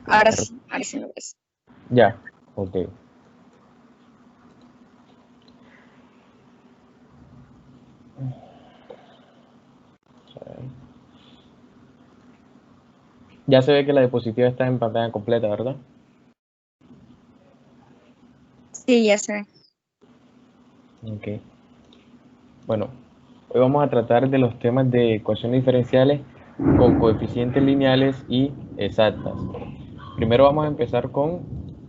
ahora sí me ves. Ya, ok. Ya se ve que la diapositiva está en pantalla completa, ¿verdad? Sí, ya sé. Ok. Bueno, hoy vamos a tratar de los temas de ecuaciones diferenciales con coeficientes lineales y exactas. Primero vamos a empezar con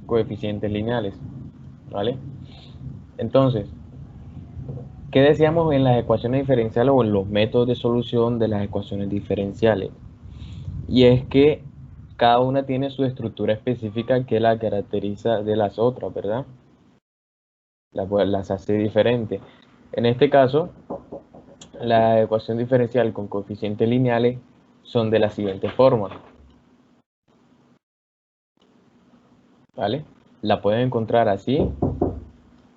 coeficientes lineales, ¿vale? Entonces, ¿qué decíamos en las ecuaciones diferenciales o en los métodos de solución de las ecuaciones diferenciales? Y es que cada una tiene su estructura específica que la caracteriza de las otras, ¿verdad? Las hace diferentes. En este caso, la ecuación diferencial con coeficientes lineales son de la siguiente forma, ¿vale? La pueden encontrar así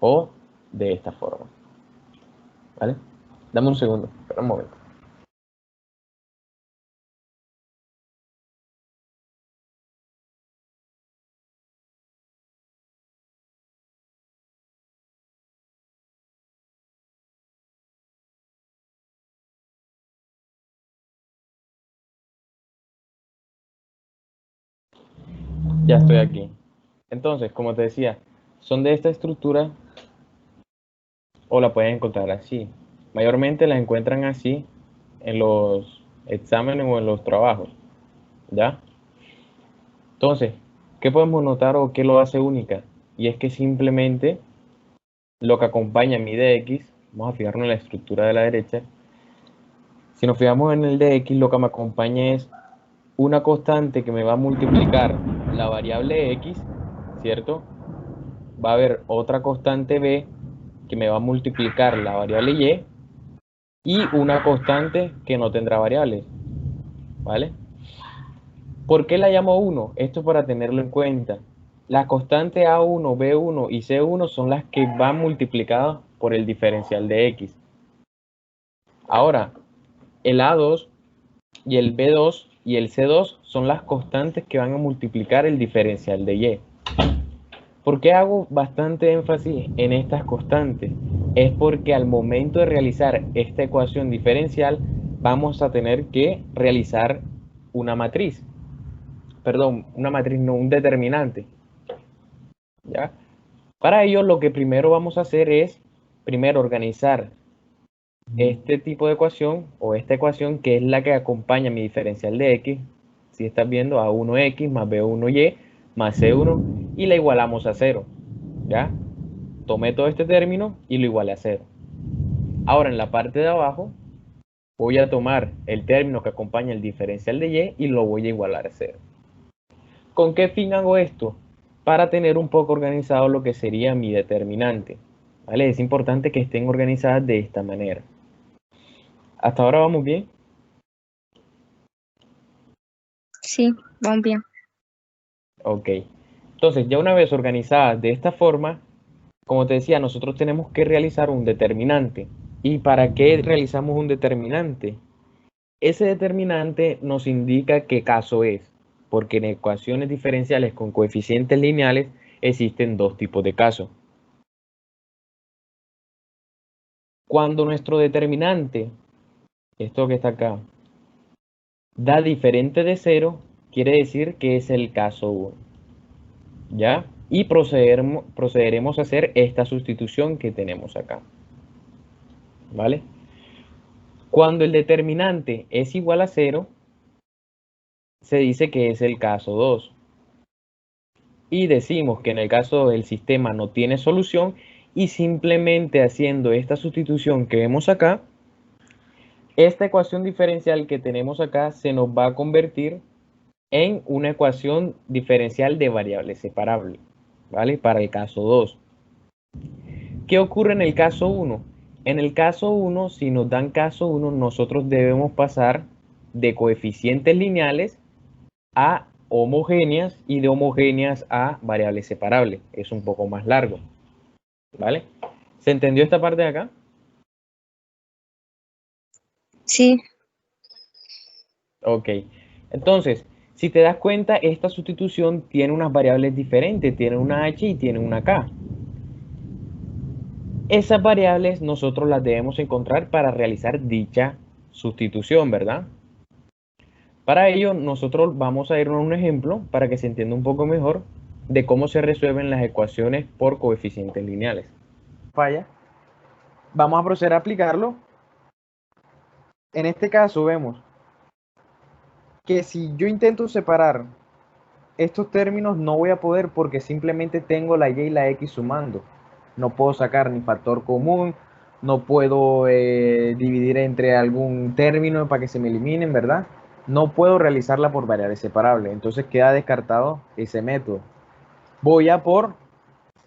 o de esta forma, ¿vale? Dame un segundo, espera un momento. Ya estoy aquí. Entonces, como te decía, son de esta estructura o la pueden encontrar así. Mayormente la encuentran así en los exámenes o en los trabajos, ¿ya? Entonces, ¿qué podemos notar o qué lo hace única? Y es que simplemente lo que acompaña a mi dx, vamos a fijarnos en la estructura de la derecha, si nos fijamos en el dx, lo que me acompaña es una constante que me va a multiplicar la variable x, ¿cierto? Va a haber otra constante b que me va a multiplicar la variable y y una constante que no tendrá variables, ¿vale? ¿Por qué la llamo 1? Esto para tenerlo en cuenta. Las constantes A1, B1 y C1 son las que van multiplicadas por el diferencial de X. Ahora, el A2 y el B2 y el C2 son las constantes que van a multiplicar el diferencial de Y. ¿Por qué hago bastante énfasis en estas constantes? Es porque al momento de realizar esta ecuación diferencial vamos a tener que realizar una matriz. Perdón, una matriz no, un determinante. ¿Ya? Para ello lo que primero vamos a hacer es primero organizar este tipo de ecuación o esta ecuación que es la que acompaña mi diferencial de x. Si estás viendo a1x más b1y más c1 y la igualamos a 0. ¿Ya? Tomé todo este término y lo igualé a 0. Ahora en la parte de abajo voy a tomar el término que acompaña el diferencial de y lo voy a igualar a 0. ¿Con qué fin hago esto? Para tener un poco organizado lo que sería mi determinante. ¿Vale? Es importante que estén organizadas de esta manera. ¿Hasta ahora vamos bien? Sí, vamos bien. Ok. Entonces, ya una vez organizadas de esta forma, como te decía, nosotros tenemos que realizar un determinante. ¿Y para qué realizamos un determinante? Ese determinante nos indica qué caso es, porque en ecuaciones diferenciales con coeficientes lineales existen dos tipos de casos. Cuando nuestro determinante, esto que está acá, da diferente de 0, quiere decir que es el caso 1. ¿Ya? Y procederemos a hacer esta sustitución que tenemos acá. ¿Vale? Cuando el determinante es igual a 0, se dice que es el caso 2. Y decimos que en el caso del sistema no tiene solución y simplemente haciendo esta sustitución que vemos acá, esta ecuación diferencial que tenemos acá se nos va a convertir en una ecuación diferencial de variables separables, ¿vale? Para el caso 2. ¿Qué ocurre en el caso 1? En el caso 1, si nos dan caso 1, nosotros debemos pasar de coeficientes lineales a homogéneas y de homogéneas a variables separables. Es un poco más largo, ¿vale? ¿Se entendió esta parte de acá? Sí, Ok. Entonces, Si te das cuenta, esta sustitución tiene unas variables diferentes, tiene una h y tiene una k. Esas variables nosotros las debemos encontrar para realizar dicha sustitución, ¿verdad? Para ello, nosotros vamos a ir a un ejemplo para que se entienda un poco mejor de cómo se resuelven las ecuaciones por coeficientes lineales. Falla. Vamos a proceder a aplicarlo. En este caso vemos que si yo intento separar estos términos no voy a poder porque simplemente tengo la y y la x sumando. No puedo sacar ni factor común, no puedo dividir entre algún término para que se me eliminen, ¿verdad? No puedo realizarla por variables separables, entonces queda descartado ese método. Voy a por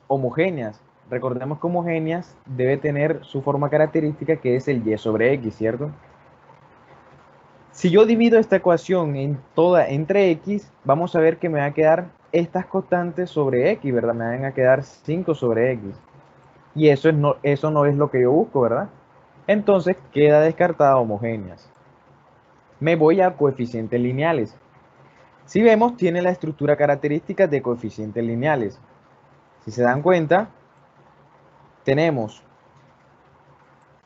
homogéneas. Recordemos que homogéneas debe tener su forma característica que es el y sobre x, ¿cierto? Si yo divido esta ecuación en toda entre x, vamos a ver que me va a quedar estas constantes sobre x, ¿verdad? Me van a quedar 5 sobre x. Y eso no es lo que yo busco, ¿verdad? Entonces queda descartada homogéneas. Me voy a coeficientes lineales. Si vemos, tiene la estructura característica de coeficientes lineales. Si se dan cuenta, tenemos,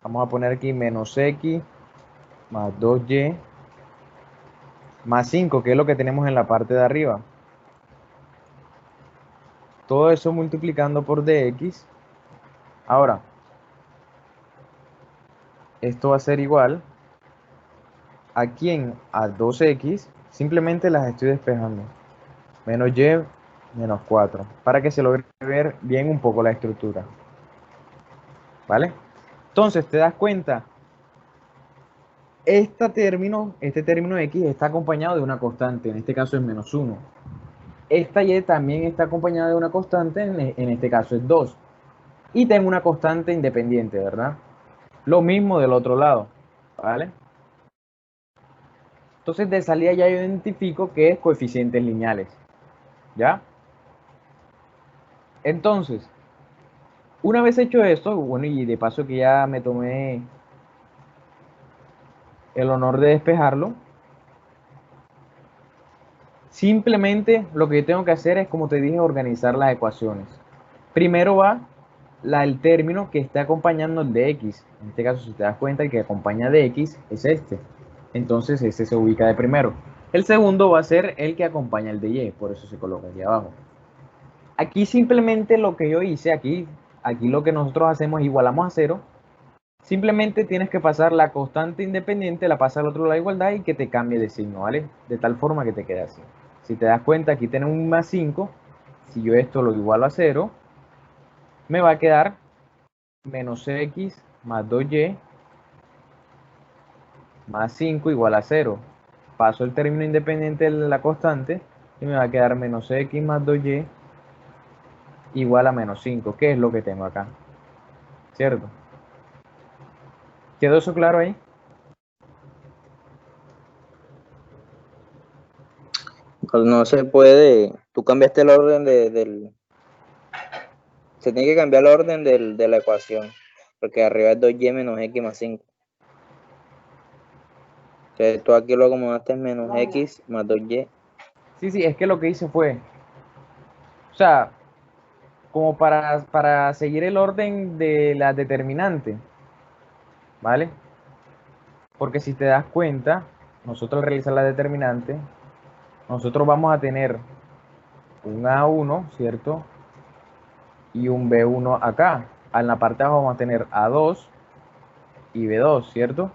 vamos a poner aquí menos x más 2y más 5, que es lo que tenemos en la parte de arriba. Todo eso multiplicando por dx. Ahora, esto va a ser igual a quién, a 2x, simplemente las estoy despejando. Menos y menos 4, para que se logre ver bien un poco la estructura. ¿Vale? Entonces, te das cuenta, este término x está acompañado de una constante, en este caso es menos 1. Esta y también está acompañada de una constante, en este caso es 2. Y tengo una constante independiente, ¿verdad? Lo mismo del otro lado, ¿vale? Entonces de salida ya yo identifico que es coeficientes lineales, ¿ya? Entonces, una vez hecho esto, bueno, y de paso que ya me tomé el honor de despejarlo, simplemente lo que yo tengo que hacer es, como te dije, organizar las ecuaciones. Primero va el término que está acompañando el de x. En este caso, si te das cuenta, el que acompaña de x es este. Entonces, ese se ubica de primero. El segundo va a ser el que acompaña el de y, por eso se coloca aquí abajo. Aquí simplemente lo que yo hice, aquí lo que nosotros hacemos es igualamos a 0. Simplemente tienes que pasar la constante independiente, la pasas al otro lado de la igualdad y que te cambie de signo, ¿vale? De tal forma que te quede así. Si te das cuenta, aquí tenemos un más 5. Si yo esto lo igualo a 0, me va a quedar menos x más 2y más 5 igual a 0. Paso el término independiente de la constante y me va a quedar menos x más 2y igual a menos 5, que es lo que tengo acá, ¿cierto? ¿Quedó eso claro ahí? Pues no se puede, tú cambiaste el orden se tiene que cambiar el orden de la ecuación, porque arriba es 2y menos x más 5. Entonces tú aquí lo acomodaste en menos x más 2y. Sí, es que lo que hice fue, o sea, como para seguir el orden de la determinante, ¿vale? Porque si te das cuenta, nosotros al realizar la determinante, nosotros vamos a tener un A1, ¿cierto? Y un B1 acá. En la parte de abajo vamos a tener A2 y B2, ¿cierto?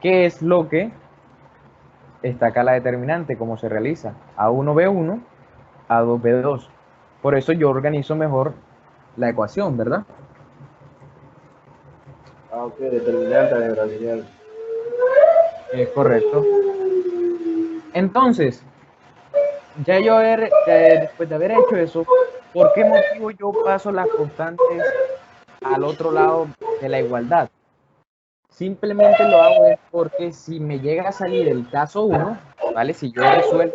¿Qué es lo que está acá la determinante? ¿Cómo se realiza? A1, B1, A2, B2. Por eso yo organizo mejor la ecuación, ¿verdad? Ah, ok, determinante de brasileño. Es correcto. Entonces, ya yo después de haber hecho eso, ¿por qué motivo yo paso las constantes al otro lado de la igualdad? Simplemente lo hago es porque si me llega a salir el caso 1, ¿vale? Si yo resuelvo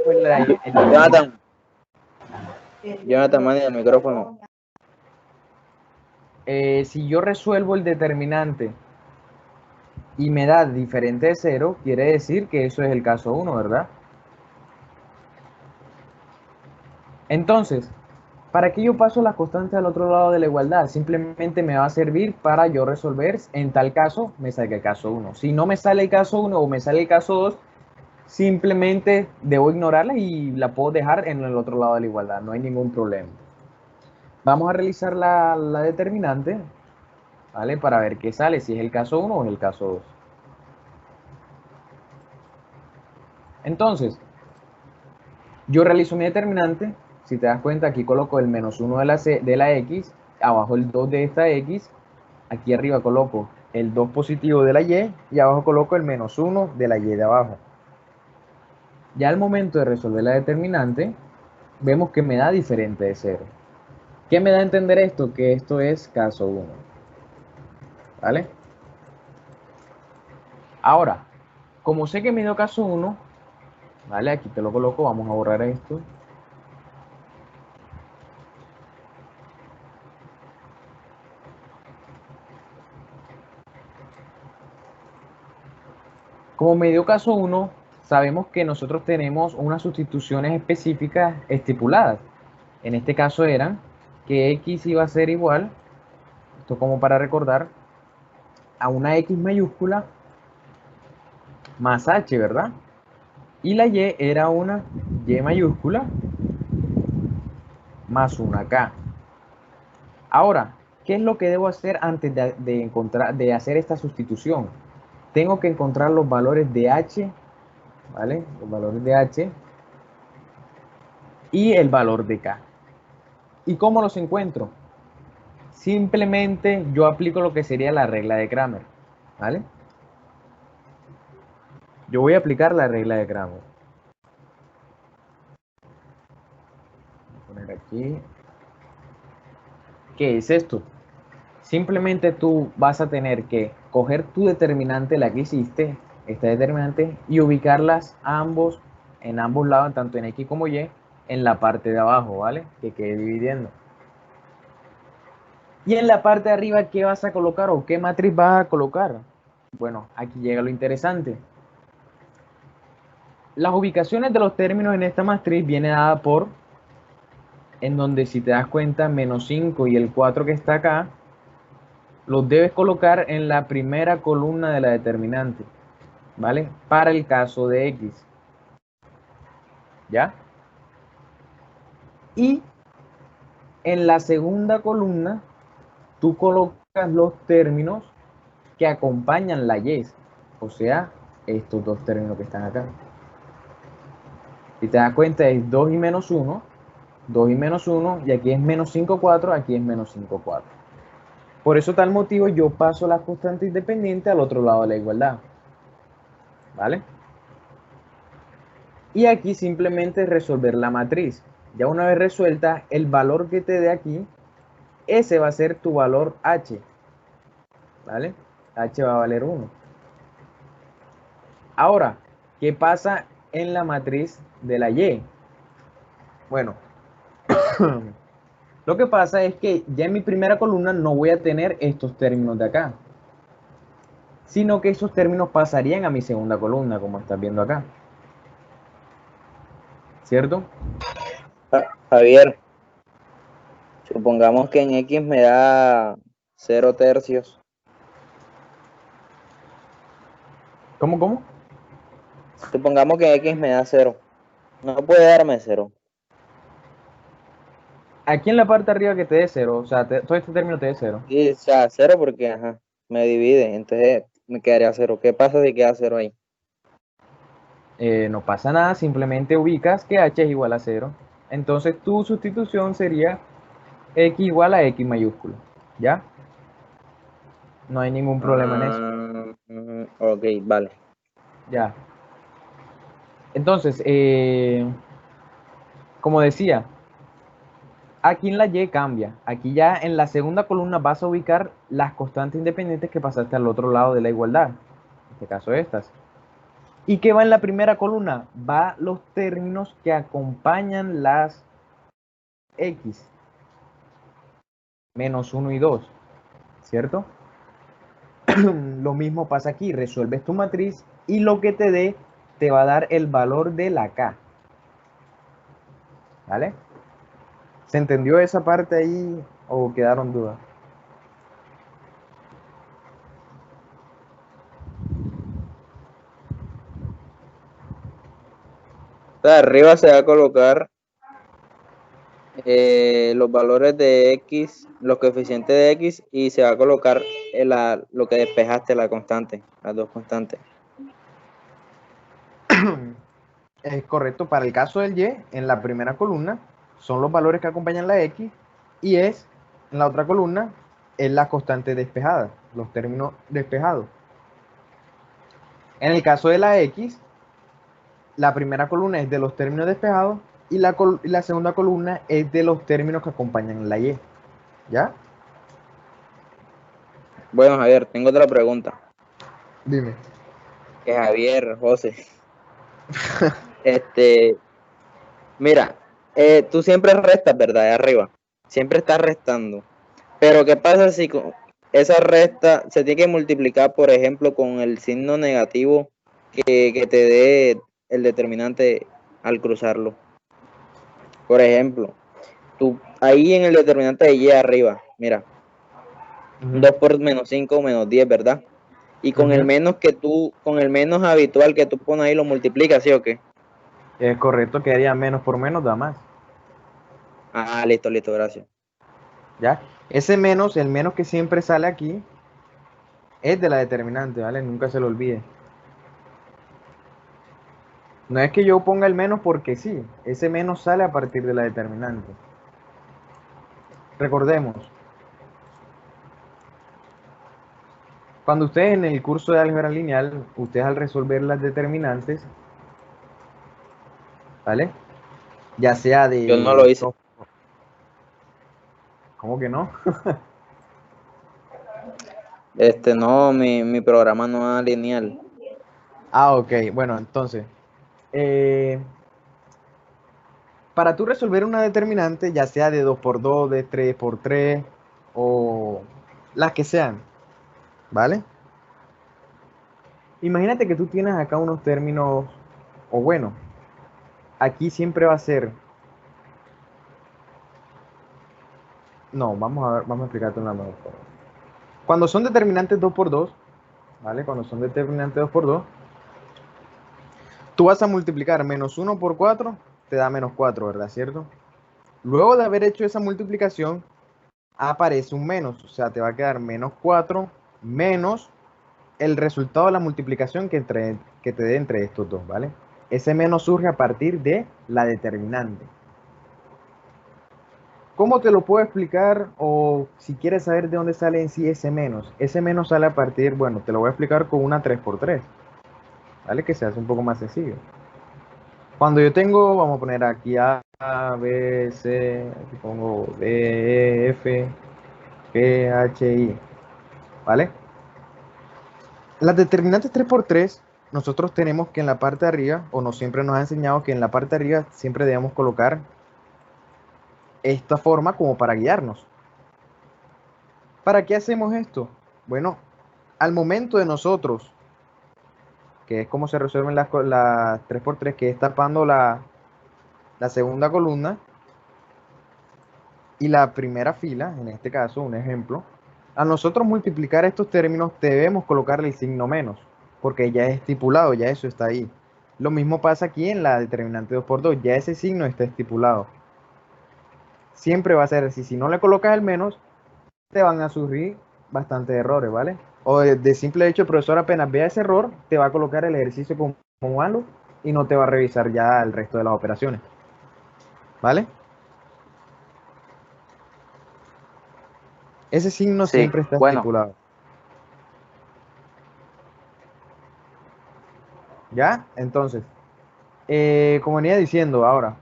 Jonathan, manda el micrófono. Si yo resuelvo el determinante y me da diferente de 0, quiere decir que eso es el caso 1, ¿verdad? Entonces, ¿para qué yo paso las constantes al otro lado de la igualdad? Simplemente me va a servir para yo resolver, en tal caso, me salga el caso 1. Si no me sale el caso 1 o me sale el caso 2, simplemente debo ignorarla y la puedo dejar en el otro lado de la igualdad, no hay ningún problema. Vamos a realizar la determinante, ¿vale? Para ver qué sale, si es el caso 1 o es el caso 2. Entonces, yo realizo mi determinante. Si te das cuenta, aquí coloco el menos 1 de la x, abajo el 2 de esta x, aquí arriba coloco el 2 positivo de la y y abajo coloco el menos 1 de la y de abajo. Ya al momento de resolver la determinante, vemos que me da diferente de 0. ¿Qué me da a entender esto? Que esto es caso 1. ¿Vale? Ahora, como sé que me dio caso 1, ¿vale? Aquí te lo coloco, vamos a borrar esto. Como me dio caso 1, sabemos que nosotros tenemos unas sustituciones específicas estipuladas. En este caso eran que x iba a ser igual, esto como para recordar, a una x mayúscula más h, ¿verdad? Y la y era una y mayúscula más una k. Ahora, ¿qué es lo que debo hacer antes de hacer esta sustitución? Tengo que encontrar los valores de h, ¿vale? Los valores de h y el valor de k. ¿Y cómo los encuentro? Simplemente yo aplico lo que sería la regla de Cramer, ¿vale? Yo voy a aplicar la regla de Cramer. Voy a poner aquí. ¿Qué es esto? Simplemente tú vas a tener que coger tu determinante, la que hiciste, esta determinante, y ubicarlas en ambos lados, tanto en X como Y, en la parte de abajo, ¿vale? Que quede dividiendo. Y en la parte de arriba, ¿qué vas a colocar o qué matriz vas a colocar? Bueno, aquí llega lo interesante. Las ubicaciones de los términos en esta matriz viene dada por, en donde si te das cuenta, menos 5 y el 4 que está acá, los debes colocar en la primera columna de la determinante, ¿vale? Para el caso de X. ¿Ya? Y en la segunda columna, tú colocas los términos que acompañan la Y, o sea, estos dos términos que están acá. Si te das cuenta, es 2 y menos 1, 2 y menos 1, y aquí es menos 5, 4, aquí es menos 5, 4. Por eso tal motivo yo paso la constante independiente al otro lado de la igualdad. ¿Vale? Y aquí simplemente resolver la matriz. Ya una vez resuelta, el valor que te dé aquí, ese va a ser tu valor h. ¿Vale? H va a valer 1. Ahora, ¿qué pasa en la matriz de la y? Bueno, lo que pasa es que ya en mi primera columna no voy a tener estos términos de acá, sino que esos términos pasarían a mi segunda columna, como estás viendo acá. ¿Cierto? Javier, supongamos que en X me da 0 tercios. ¿Cómo? Supongamos que en X me da 0. No puede darme 0. Aquí en la parte de arriba que te dé 0, o sea, todo este término te dé 0. Sí, o sea, 0 porque ajá, me divide, entonces me quedaría 0. ¿Qué pasa si queda 0 ahí? No pasa nada, simplemente ubicas que h es igual a 0. Entonces tu sustitución sería x igual a x mayúsculo. ¿Ya? No hay ningún problema en eso. Ok, vale. Ya. Entonces, como decía, aquí en la y cambia. Aquí ya en la segunda columna vas a ubicar las constantes independientes que pasaste al otro lado de la igualdad. En este caso estas. ¿Y qué va en la primera columna? Va los términos que acompañan las x. Menos 1 y 2. ¿Cierto? Lo mismo pasa aquí. Resuelves tu matriz y lo que te dé te va a dar el valor de la k. ¿Vale? ¿Se entendió esa parte ahí o quedaron dudas? O sea, arriba se va a colocar los valores de X, los coeficientes de X, y se va a colocar lo que despejaste, la constante, las dos constantes. Es correcto. Para el caso del Y, en la primera columna son los valores que acompañan la X y en la otra columna es la constante despejada, los términos despejados. En el caso de la X, la primera columna es de los términos despejados y la segunda columna es de los términos que acompañan la Y. ¿Ya? Bueno, Javier, tengo otra pregunta. Dime. Que Javier, José. Mira, tú siempre restas, ¿verdad? De arriba. Siempre estás restando. Pero ¿qué pasa si esa resta se tiene que multiplicar, por ejemplo, con el signo negativo que te dé el determinante al cruzarlo? Por ejemplo, tú ahí en el determinante de Y arriba, mira, 2 por menos 5 menos 10, ¿verdad? Y con el menos con el menos habitual que tú pones ahí lo multiplicas, ¿sí o qué? Es correcto, quedaría menos por menos da más. Ah, listo, gracias. ¿Ya? Ese menos, el menos que siempre sale aquí, es de la determinante, ¿vale? Nunca se lo olvide. No es que yo ponga el menos porque sí, ese menos sale a partir de la determinante. Recordemos, cuando ustedes en el curso de álgebra lineal, ustedes al resolver las determinantes, ¿vale? Ya sea Yo no lo de... hice. ¿Cómo que no? No, mi programa no es lineal. Ah, ok, bueno, entonces, para tú resolver una determinante, ya sea de 2 por 2, de 3 por 3 o las que sean, ¿vale? Imagínate que tú tienes acá unos términos, o bueno, aquí siempre va a ser... No, vamos a ver, vamos a explicarte una mejor forma. Cuando son determinantes 2 por 2, ¿vale? Cuando son determinantes 2 por 2, tú vas a multiplicar menos 1 por 4, te da menos 4, ¿verdad? ¿Cierto? Luego de haber hecho esa multiplicación, aparece un menos, o sea, te va a quedar menos 4 menos el resultado de la multiplicación que te dé entre estos dos, ¿vale? Ese menos surge a partir de la determinante. ¿Cómo te lo puedo explicar? O si quieres saber de dónde sale en sí ese menos sale a partir, bueno, te lo voy a explicar con una 3 por 3, ¿vale? Que se hace un poco más sencillo. Cuando yo tengo, vamos a poner aquí A, B, C, aquí pongo D, E, F, G, H, I, ¿vale? Las determinantes 3 por 3, nosotros tenemos que en la parte de arriba, o no siempre nos ha enseñado que en la parte de arriba siempre debemos colocar esta forma como para guiarnos. ¿Para qué hacemos esto? Bueno, al momento de nosotros, que es como se resuelven las 3 por 3, que es tapando la segunda columna y la primera fila, en este caso, un ejemplo, a nosotros multiplicar estos términos debemos colocarle el signo menos, porque ya es estipulado, ya eso está ahí. Lo mismo pasa aquí en la determinante 2 por 2, ya ese signo está estipulado. Siempre va a ser así, si no le colocas el menos, te van a surgir bastantes errores, ¿vale? O de simple hecho, el profesor apenas vea ese error, te va a colocar el ejercicio como malo y no te va a revisar ya el resto de las operaciones, ¿vale? Ese signo Sí, siempre está bueno, estipulado. ¿Ya? Entonces, como venía diciendo ahora,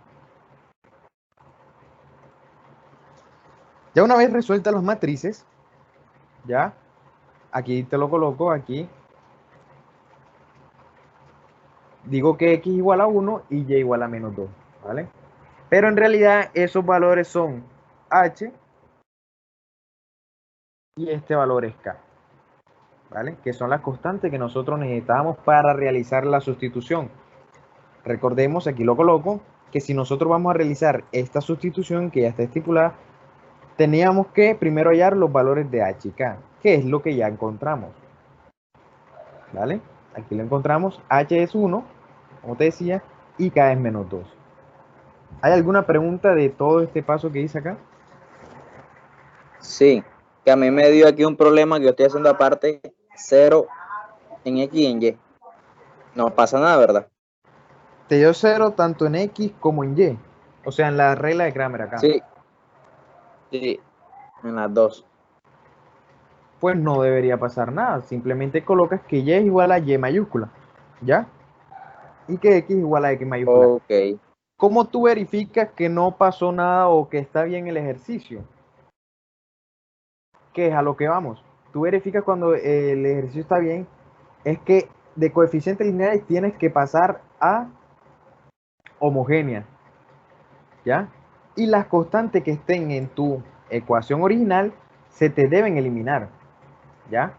ya una vez resueltas las matrices, ¿ya? Aquí te lo coloco, aquí. Digo que x igual a 1 y y igual a menos 2, ¿vale? Pero en realidad esos valores son h y este valor es k, ¿vale? Que son las constantes que nosotros necesitamos para realizar la sustitución. Recordemos, aquí lo coloco, que si nosotros vamos a realizar esta sustitución que ya está estipulada, teníamos que primero hallar los valores de h y k, que es lo que ya encontramos. ¿Vale? Aquí lo encontramos, h es 1, como te decía, y k es menos 2. ¿Hay alguna pregunta de todo este paso que hice acá? Sí, que a mí me dio aquí un problema que yo estoy haciendo aparte 0 en X y en Y. No pasa nada, ¿verdad? Te dio 0 tanto en X como en Y. O sea, en la regla de Kramer acá. Sí, sí, en las dos. Pues no debería pasar nada. Simplemente colocas que Y es igual a Y mayúscula. ¿Ya? Y que X es igual a X mayúscula. Ok, ¿Cómo tú verificas que no pasó nada o que está bien el ejercicio? ¿Qué es a lo que vamos? Tú verificas cuando el ejercicio está bien, es que de coeficientes lineales tienes que pasar a homogénea, ¿ya? Y las constantes que estén en tu ecuación original se te deben eliminar, ¿ya?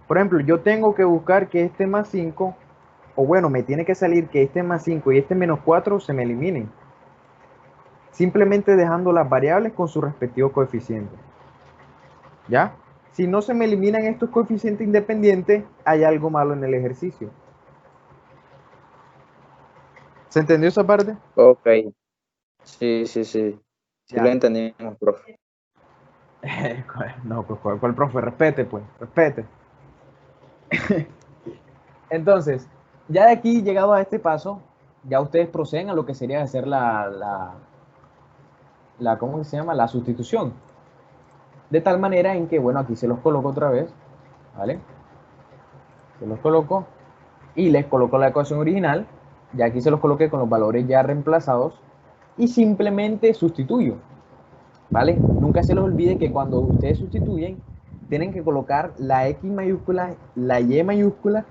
Por ejemplo, yo tengo que buscar que este más 5, o bueno, me tiene que salir que este más 5 y este menos 4 se me eliminen, simplemente dejando las variables con su respectivo coeficiente, ¿ya? Si no se me eliminan estos coeficientes independientes, hay algo malo en el ejercicio. ¿Se entendió esa parte? ok. Sí, sí, sí. Sí Ya. lo entendimos, profe. No, pues ¿cuál profe? Respete, pues, respete. Entonces, ya de aquí, llegado a este paso, ya ustedes proceden a lo que sería hacer ¿cómo se llama? La sustitución. De tal manera en que, bueno, aquí se los coloco otra vez, ¿vale? Se los coloco y les coloco la ecuación original. Ya aquí se los coloqué con los valores ya reemplazados y simplemente sustituyo, ¿vale? Nunca se les olvide que cuando ustedes sustituyen, tienen que colocar la X mayúscula, la Y mayúscula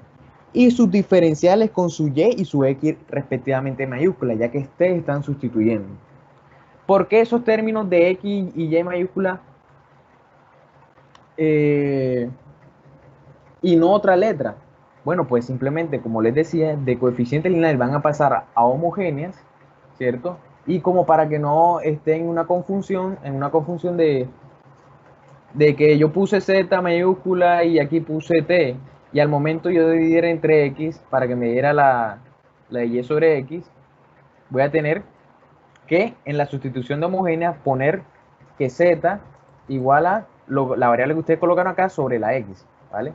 y sus diferenciales con su Y y su X respectivamente mayúscula, ya que ustedes están sustituyendo. ¿Por qué esos términos de X y Y mayúscula y no otra letra? Bueno, pues simplemente, como les decía, de coeficientes lineales van a pasar a homogéneas, ¿cierto? Y como para que no estén en una confusión de que yo puse Z mayúscula y aquí puse T, y al momento yo dividir entre X para que me diera la de Y sobre X, voy a tener que en la sustitución de homogénea poner que Z igual a la variable que ustedes colocan acá sobre la X, ¿vale?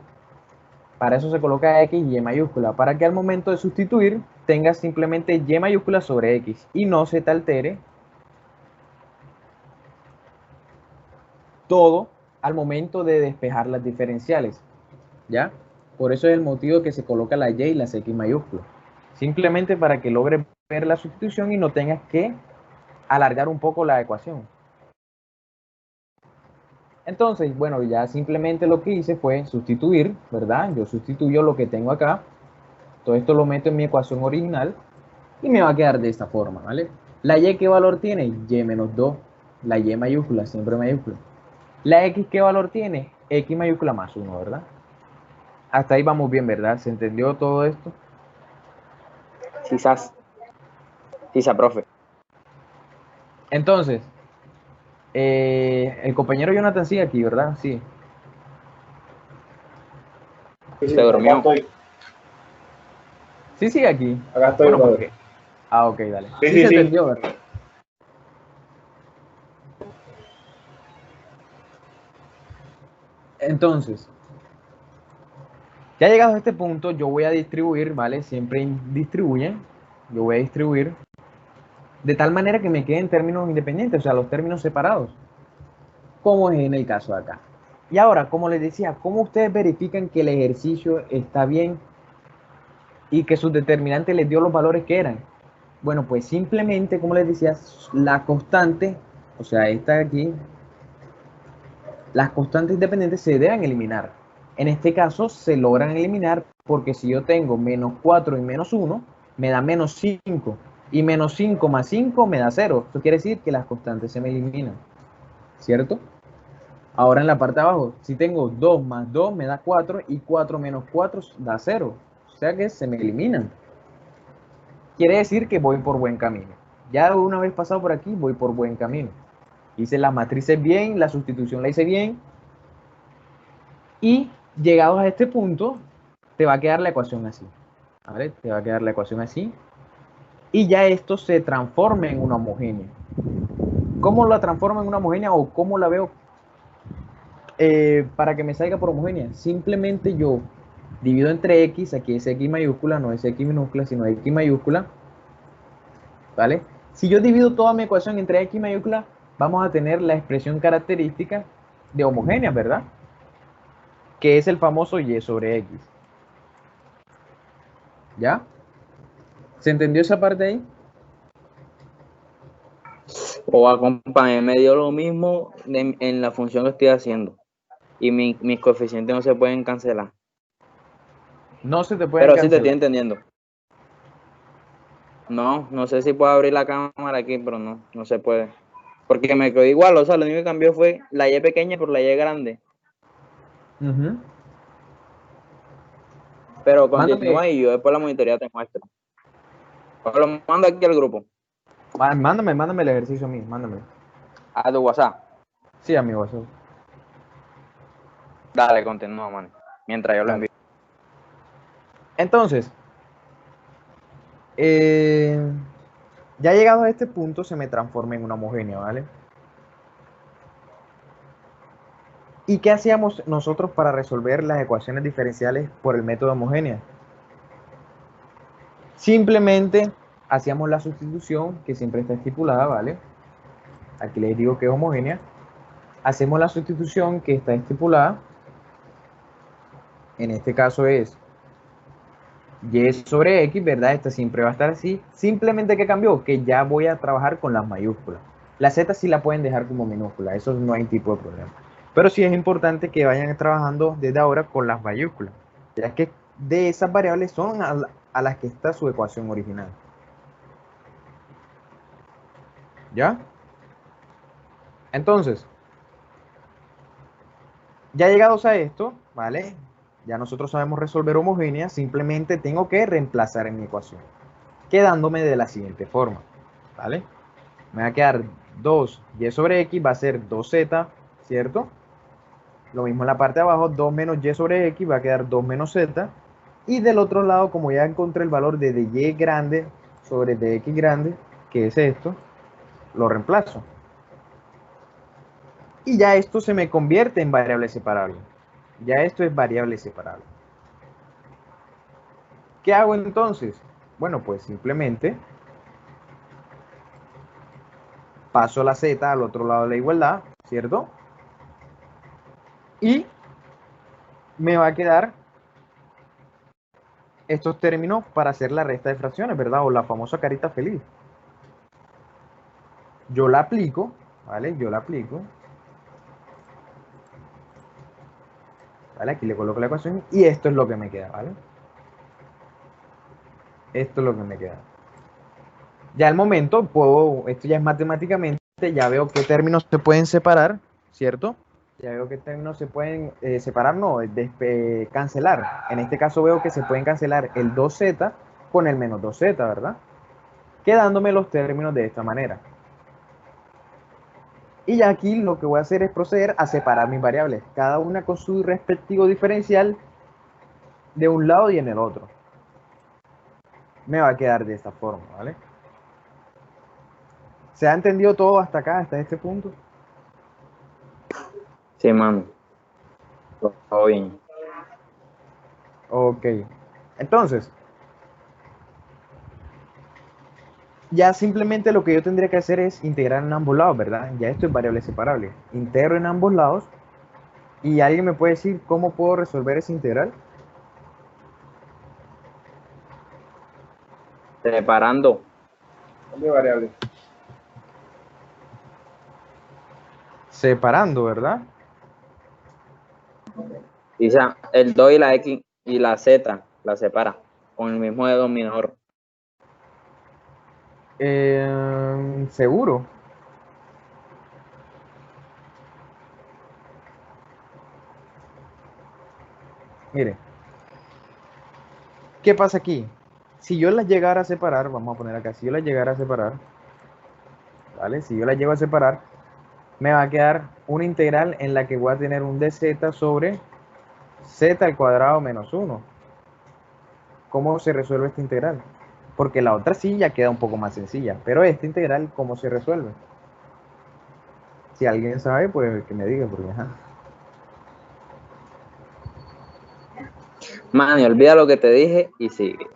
Para eso se coloca X y Y mayúscula, para que al momento de sustituir tengas simplemente Y mayúscula sobre X y no se te altere todo al momento de despejar las diferenciales, ¿ya? Por eso es el motivo que se coloca la Y y las X mayúsculas. Simplemente para que logres ver la sustitución y no tengas que alargar un poco la ecuación. Entonces, bueno, ya simplemente lo que hice fue sustituir, ¿verdad? Yo sustituyo lo que tengo acá. Todo esto lo meto en mi ecuación original y me va a quedar de esta forma, ¿vale? La Y, ¿qué valor tiene? Y menos 2. La Y mayúscula, siempre mayúscula. La X, ¿qué valor tiene? X mayúscula más 1, ¿verdad? Hasta ahí vamos bien, ¿verdad? ¿Se entendió todo esto? Quizás. Quizás, profe. Entonces, el compañero Jonathan sigue aquí, ¿verdad? Sí. Sí, Se durmió. acá estoy. Sí, sigue aquí. Acá estoy, Bueno, brother. porque... Ah, ok, dale. Sí, Sí, sí, se sí. entendió, ¿verdad? Entonces, ya llegados a este punto, yo voy a distribuir, ¿vale? Siempre distribuyen. Yo voy a distribuir de tal manera que me queden términos independientes, o sea, los términos separados, como es en el caso de acá. Y ahora, como les decía, ¿cómo ustedes verifican que el ejercicio está bien y que sus determinantes les dio los valores que eran? Bueno, pues simplemente, como les decía, la constante, o sea, esta de aquí, las constantes independientes se deben eliminar. En este caso se logran eliminar porque si yo tengo menos 4 y menos 1, me da menos 5. Y menos 5 más 5 me da 0. Eso quiere decir que las constantes se me eliminan, ¿cierto? Ahora en la parte de abajo, si tengo 2 más 2 me da 4 y 4 menos 4 da 0. O sea que se me eliminan. quiere decir que voy por buen camino. Ya una vez pasado por aquí, voy por buen camino. Hice las matrices bien, la sustitución la hice bien. Y llegados a este punto, te va a quedar la ecuación así. ¿Vale? Te va a quedar la ecuación así. Y ya esto se transforma en una homogénea. ¿Cómo la transforma en una homogénea o cómo la veo para que me salga por homogénea? Simplemente yo divido entre x, aquí es x mayúscula, no es x minúscula, sino x mayúscula, ¿vale? Si yo divido toda mi ecuación entre x mayúscula, vamos a tener la expresión característica de homogénea, ¿verdad? Que es el famoso y sobre x. ¿Ya? ¿Se entendió esa parte ahí? O acompañe, me dio lo mismo en la función que estoy haciendo. Y mis coeficientes no se pueden cancelar. No se te pueden Pero sí te cancelar. estoy entendiendo. No sé si puedo abrir la cámara aquí, pero no se puede. Porque me quedó igual, o sea, lo único que cambió fue la Y pequeña por la Y grande. Ujú. Pero Mándame, continúa y yo después la monitoría te muestro. O lo mando aquí al grupo, mándame el ejercicio a mí, mándame. a tu WhatsApp. Sí, amigo, eso. Dale, continúa, man. Mientras yo lo Dale. envío. Entonces, ya llegado a este punto, se me transforma en una homogénea, ¿vale? ¿Y qué hacíamos nosotros para resolver las ecuaciones diferenciales por el método homogénea? Simplemente hacíamos la sustitución que siempre está estipulada, ¿vale? Aquí les digo que es homogénea. Hacemos la sustitución que está estipulada. En este caso es y sobre x, ¿verdad? Esta siempre va a estar así. Simplemente que cambió, que ya voy a trabajar con las mayúsculas. La z sí la pueden dejar como minúscula, eso no hay tipo de problema. Pero sí es importante que vayan trabajando desde ahora con las mayúsculas, ya que de esas variables son a las que está su ecuación original. ¿Ya? Entonces, ya llegados a esto, ¿vale? Ya nosotros sabemos resolver homogéneas, simplemente tengo que reemplazar en mi ecuación, quedándome de la siguiente forma, ¿vale? Me va a quedar 2y sobre x, va a ser 2z, ¿cierto? Lo mismo en la parte de abajo, 2 menos y sobre x, va a quedar 2 menos z. Y del otro lado, como ya encontré el valor de y grande sobre dx grande, que es esto, lo reemplazo. Y ya esto se me convierte en variable separable. Ya esto es variable separable. ¿Qué hago entonces? Bueno, pues simplemente paso la z al otro lado de la igualdad, ¿cierto? Y me va a quedar estos términos para hacer la resta de fracciones, ¿verdad? O la famosa carita feliz. Yo la aplico, ¿vale? Yo la aplico. ¿Vale? Aquí le coloco la ecuación y esto es lo que me queda, ¿vale? Esto es lo que me queda. Ya al momento puedo, esto ya es matemáticamente, ya veo qué términos se pueden separar, ¿cierto? Ya veo qué términos se pueden separar, no, cancelar. En este caso veo que se pueden cancelar el 2z con el menos 2z, ¿verdad? Quedándome los términos de esta manera. Y ya aquí lo que voy a hacer es proceder a separar mis variables, cada una con su respectivo diferencial de un lado y en el otro. Me va a quedar de esta forma, ¿vale? ¿Se ha entendido todo hasta acá, hasta este punto? Sí, mano. Todo bien. Ok. Entonces, ya simplemente lo que yo tendría que hacer es integrar en ambos lados, ¿verdad? Ya esto es variable separable. Integro en ambos lados. ¿Y alguien me puede decir cómo puedo resolver ese integral? Separando. Cambio de variable. Separando, ¿verdad? Dice el 2 y la X y la Z la separa con el mismo denominador. Seguro. Mire, ¿qué pasa aquí? Si yo las llegara a separar, vamos a poner acá, si yo las llegara a separar, ¿vale? Si yo las llego a separar, me va a quedar una integral en la que voy a tener un dz sobre z al cuadrado menos 1. ¿Cómo se resuelve esta integral? Porque la otra sí ya queda un poco más sencilla, pero esta integral, ¿cómo se resuelve? Si alguien sabe, pues que me diga, porque ajá. Manny, olvida lo que te dije y sigue.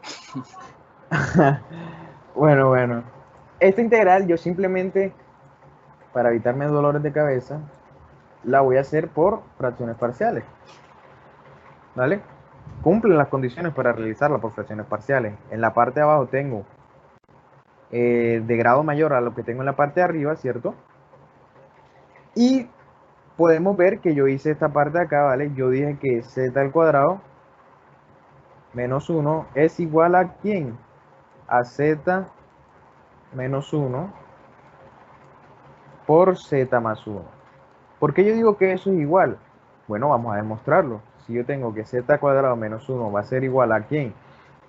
Bueno. Esta integral yo simplemente, para evitarme dolores de cabeza, la voy a hacer por fracciones parciales. ¿Vale? Cumplen las condiciones para realizarla por fracciones parciales. En la parte de abajo tengo de grado mayor a lo que tengo en la parte de arriba, ¿cierto? Y podemos ver que yo hice esta parte de acá, ¿vale? Yo dije que z al cuadrado menos 1 es igual a ¿quién? A z menos 1 por z más 1. ¿Por qué yo digo que eso es igual? Bueno, vamos a demostrarlo. Si yo tengo que z al cuadrado menos 1 va a ser igual a ¿quién?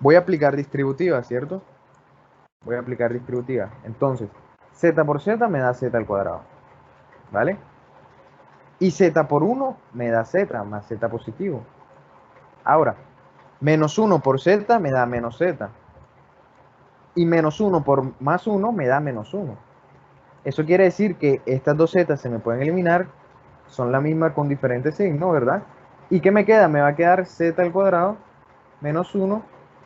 Voy a aplicar distributiva, ¿cierto? Voy a aplicar distributiva. Entonces, z por z me da z al cuadrado, ¿vale? Y z por 1 me da z, más z positivo. Ahora, menos 1 por z me da menos z. Y menos 1 por más 1 me da menos 1. Eso quiere decir que estas dos z se me pueden eliminar, son la misma con diferentes signos, ¿verdad? ¿Y qué me queda? Me va a quedar z al cuadrado menos 1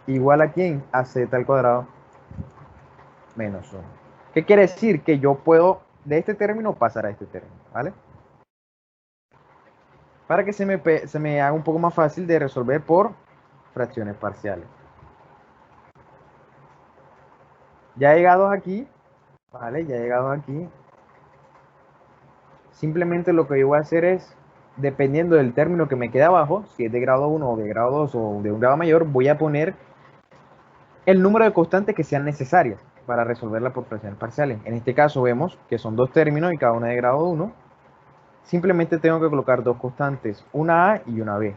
igual a ¿quién? A z al cuadrado menos 1. ¿Qué quiere decir? Que yo puedo de este término pasar a este término, ¿vale? Para que se me haga un poco más fácil de resolver por fracciones parciales. Ya llegados aquí, ¿vale? Ya llegados aquí, simplemente lo que yo voy a hacer es, dependiendo del término que me quede abajo, si es de grado 1 o de grado 2 o de un grado mayor, voy a poner el número de constantes que sean necesarias para resolverla por fracciones parciales. En este caso vemos que son dos términos y cada una de grado 1. Simplemente tengo que colocar dos constantes, una A y una B.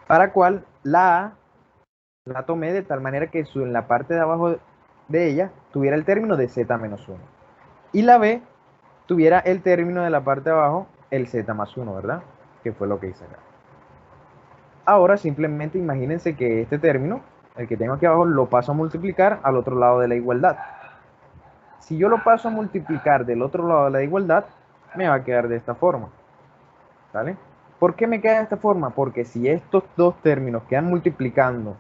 Para cual la A la tomé de tal manera que en la parte de abajo de ella tuviera el término de z menos 1. Y la B tuviera el término de la parte de abajo, el z más 1, ¿verdad? Que fue lo que hice acá. Ahora simplemente imagínense que este término, el que tengo aquí abajo, lo paso a multiplicar al otro lado de la igualdad. Si yo lo paso a multiplicar del otro lado de la igualdad, me va a quedar de esta forma. ¿Vale? ¿Por qué me queda de esta forma? Porque si estos dos términos quedan multiplicando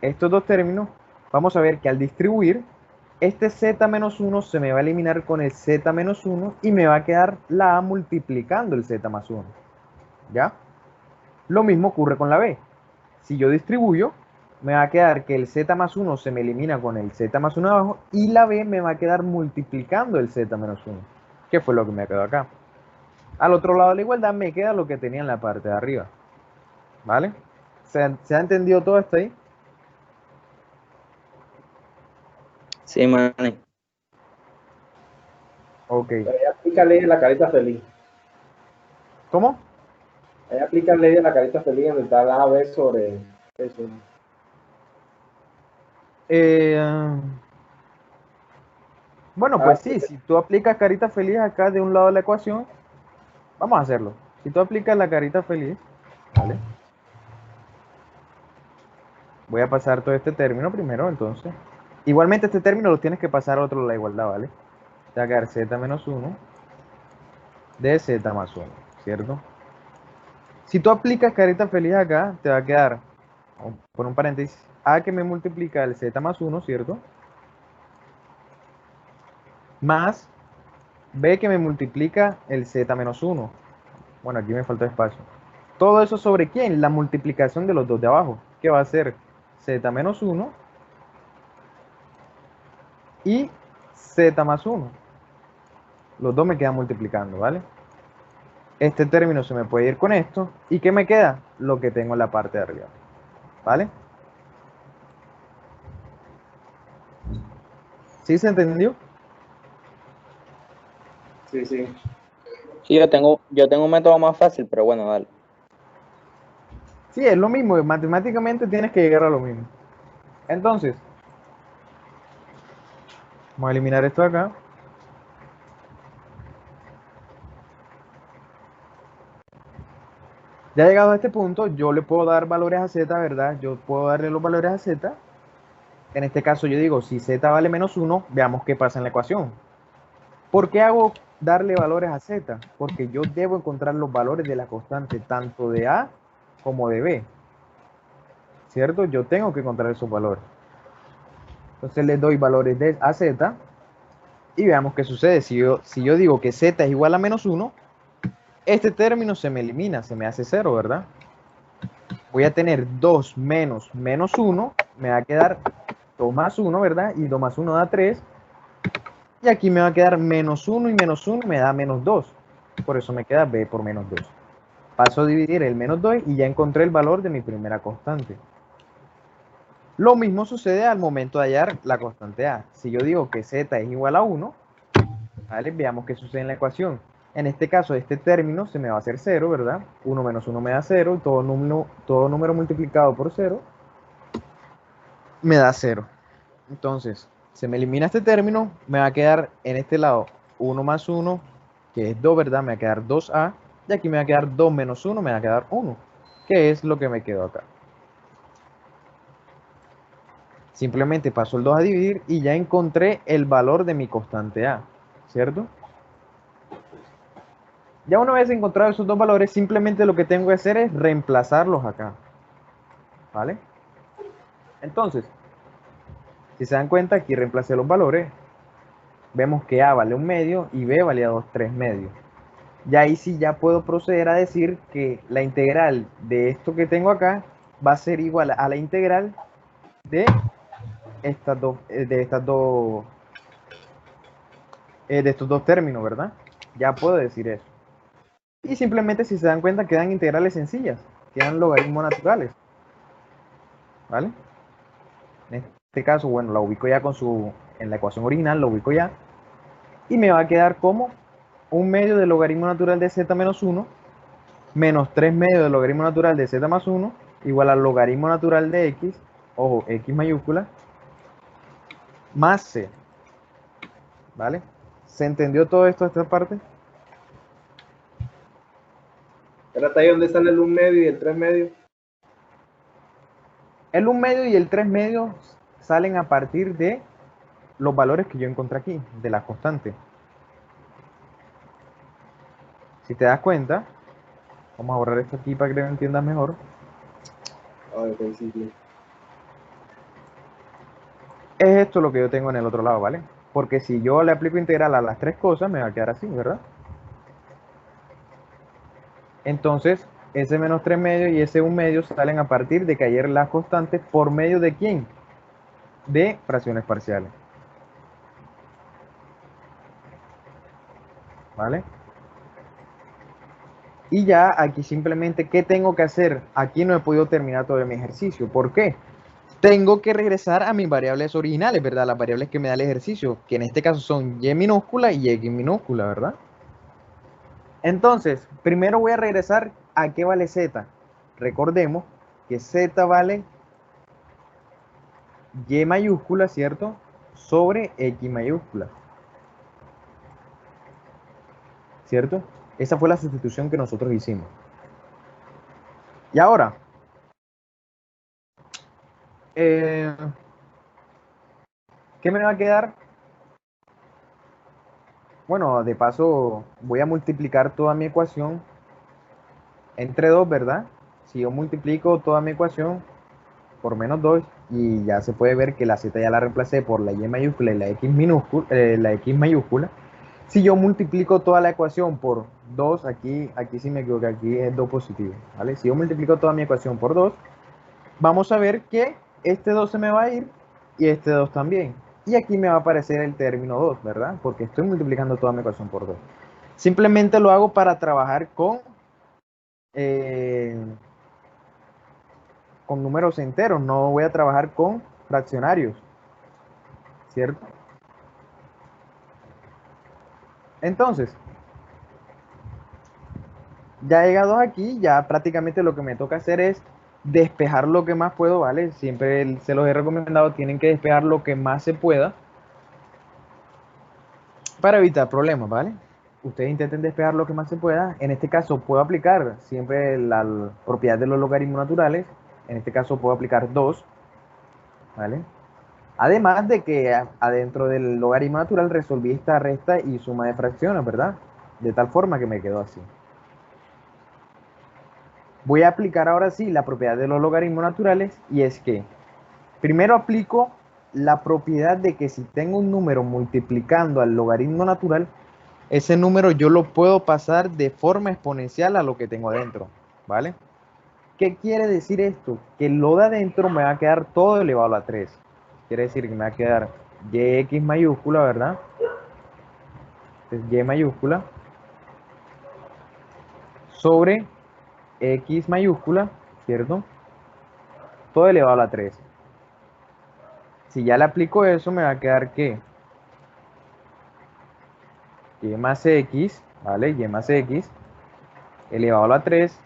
estos dos términos, vamos a ver que al distribuir, este z menos 1 se me va a eliminar con el z menos 1 y me va a quedar la a multiplicando el z más 1. ¿Ya? Lo mismo ocurre con la b. Si yo distribuyo, me va a quedar que el z más 1 se me elimina con el z más 1 abajo y la b me va a quedar multiplicando el z menos 1, que fue lo que me quedó acá. Al otro lado de la igualdad me queda lo que tenía en la parte de arriba. ¿Vale? ¿Se ha entendido todo hasta ahí? Sí, Manny. Ok. Pero ahí aplica ley de la carita feliz. ¿Cómo? Ahí aplica ley de la carita feliz donde está la B sobre eso. Bueno, pues sí, si tú aplicas carita feliz acá de un lado de la ecuación, vamos a hacerlo. Si tú aplicas la carita feliz, ¿vale? Voy a pasar todo este término primero, entonces. Igualmente este término lo tienes que pasar a otro lado de la igualdad, ¿vale? Te va a quedar z menos 1 de z más 1, ¿cierto? Si tú aplicas carita feliz acá, te va a quedar, por un paréntesis, a que me multiplica el z más 1, ¿cierto? Más b que me multiplica el z menos 1. Bueno, aquí me falta espacio. Todo eso sobre quién? La multiplicación de los dos de abajo, que va a ser z menos 1 y z más 1. Los dos me quedan multiplicando, ¿vale? Este término se me puede ir con esto. ¿Y qué me queda? Lo que tengo en la parte de arriba, ¿vale? ¿Sí se entendió? Sí, sí. Sí, yo tengo un método más fácil, pero bueno, dale. Sí, es lo mismo, matemáticamente tienes que llegar a lo mismo. Entonces, vamos a eliminar esto de acá. Ya llegado a este punto, yo le puedo dar valores a z, ¿verdad? Yo puedo darle los valores a z. En este caso yo digo, si z vale menos 1, veamos qué pasa en la ecuación. ¿Por qué hago darle valores a z? Porque yo debo encontrar los valores de la constante tanto de a como de b. ¿Cierto? Yo tengo que encontrar esos valores. Entonces le doy valores de a z y veamos qué sucede. Si yo digo que z es igual a menos 1, este término se me elimina, se me hace 0, ¿verdad? Voy a tener 2 menos menos 1, me va a quedar 2 más 1, ¿verdad? Y 2 más 1 da 3. Y aquí me va a quedar menos 1 y menos 1 me da menos 2. Por eso me queda b por menos 2. Paso a dividir el menos 2 y ya encontré el valor de mi primera constante. Lo mismo sucede al momento de hallar la constante a. Si yo digo que z es igual a 1, ¿vale? Veamos qué sucede en la ecuación. En este caso, este término se me va a hacer 0, ¿verdad? 1 menos 1 me da 0, todo número multiplicado por 0 me da 0. Entonces, se me elimina este término, me va a quedar en este lado 1 más 1, que es 2, ¿verdad? Me va a quedar 2a, y aquí me va a quedar 2 menos 1, me va a quedar 1, que es lo que me quedó acá. Simplemente paso el 2 a dividir y ya encontré el valor de mi constante a, ¿cierto? Ya una vez encontrado esos dos valores, simplemente lo que tengo que hacer es reemplazarlos acá, ¿vale? Entonces, si se dan cuenta, aquí reemplacé los valores. Vemos que a vale 1 medio y b valía 3 medios. Y ahí sí ya puedo proceder a decir que la integral de esto que tengo acá va a ser igual a la integral de estos dos términos, ¿verdad? Ya puedo decir eso. Y simplemente, si se dan cuenta, quedan integrales sencillas, quedan logaritmos naturales, ¿vale? En este caso, bueno, la ubico ya en la ecuación original, lo ubico ya, y me va a quedar como 1 medio del logaritmo natural de z menos 1 menos 3 medios del logaritmo natural de z más 1 igual al logaritmo natural de x, ojo, x mayúscula, más c, ¿vale? ¿Se entendió todo esto, esta parte? Ahora está ahí donde sale el 1 medio y el 3 medio. El 1 medio y el 3 medios salen a partir de los valores que yo encontré aquí, de la constante. Si te das cuenta, vamos a borrar esto aquí para que lo entiendas mejor. Ok, sí, sí. Es esto lo que yo tengo en el otro lado, ¿vale? Porque si yo le aplico integral a las tres cosas, me va a quedar así, ¿verdad? Entonces, ese menos 3 medios y ese 1 medio salen a partir de que ayer las constantes por medio de quién? De fracciones parciales. ¿Vale? Y ya aquí simplemente, ¿qué tengo que hacer? Aquí no he podido terminar todo mi ejercicio. ¿Por qué? Tengo que regresar a mis variables originales, ¿verdad? Las variables que me da el ejercicio, que en este caso son y minúscula y x minúscula, ¿verdad? Entonces, primero voy a regresar a qué vale z. Recordemos que z vale y mayúscula, ¿cierto? Sobre x mayúscula, ¿cierto? Esa fue la sustitución que nosotros hicimos. Y ahora, ¿qué me va a quedar? Bueno, de paso voy a multiplicar toda mi ecuación entre 2, ¿verdad? Si yo multiplico toda mi ecuación por menos 2 y ya se puede ver que la z ya la reemplacé por la y mayúscula y la x mayúscula. Si yo multiplico toda la ecuación por 2, aquí sí me equivoqué, aquí es 2 positivo, ¿vale? Si yo multiplico toda mi ecuación por 2, vamos a ver que este 2 se me va a ir y este 2 también. Y aquí me va a aparecer el término 2, ¿verdad? Porque estoy multiplicando toda mi ecuación por 2. Simplemente lo hago para trabajar eh, con números enteros, no voy a trabajar con fraccionarios, ¿cierto? Entonces, ya llegados aquí, ya prácticamente lo que me toca hacer es despejar lo que más puedo, ¿vale? Siempre se los he recomendado, tienen que despejar lo que más se pueda para evitar problemas, ¿vale? Ustedes intenten despejar lo que más se pueda. En este caso puedo aplicar siempre la propiedad de los logaritmos naturales. En este caso puedo aplicar 2, ¿vale? Además de que adentro del logaritmo natural resolví esta resta y suma de fracciones, ¿verdad? De tal forma que me quedó así. Voy a aplicar ahora sí la propiedad de los logaritmos naturales, y es que primero aplico la propiedad de que si tengo un número multiplicando al logaritmo natural, ese número yo lo puedo pasar de forma exponencial a lo que tengo adentro, ¿vale? ¿Qué quiere decir esto? Que lo de adentro me va a quedar todo elevado a la 3. Quiere decir que me va a quedar yx mayúscula, ¿verdad? Entonces, y mayúscula sobre x mayúscula, ¿cierto? Todo elevado a la 3. Si ya le aplico eso, me va a quedar que y más x, ¿vale? Y más x elevado a la 3.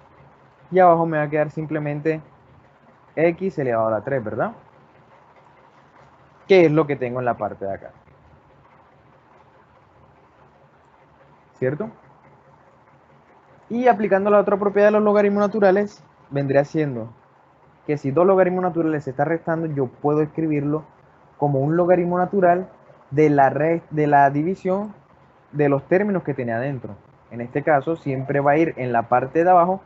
Y abajo me va a quedar simplemente x elevado a la 3, ¿verdad? Que es lo que tengo en la parte de acá. ¿Cierto? Y aplicando la otra propiedad de los logaritmos naturales, vendría siendo que si dos logaritmos naturales se están restando, yo puedo escribirlo como un logaritmo natural de la división de los términos que tenía adentro. En este caso, siempre va a ir en la parte de abajo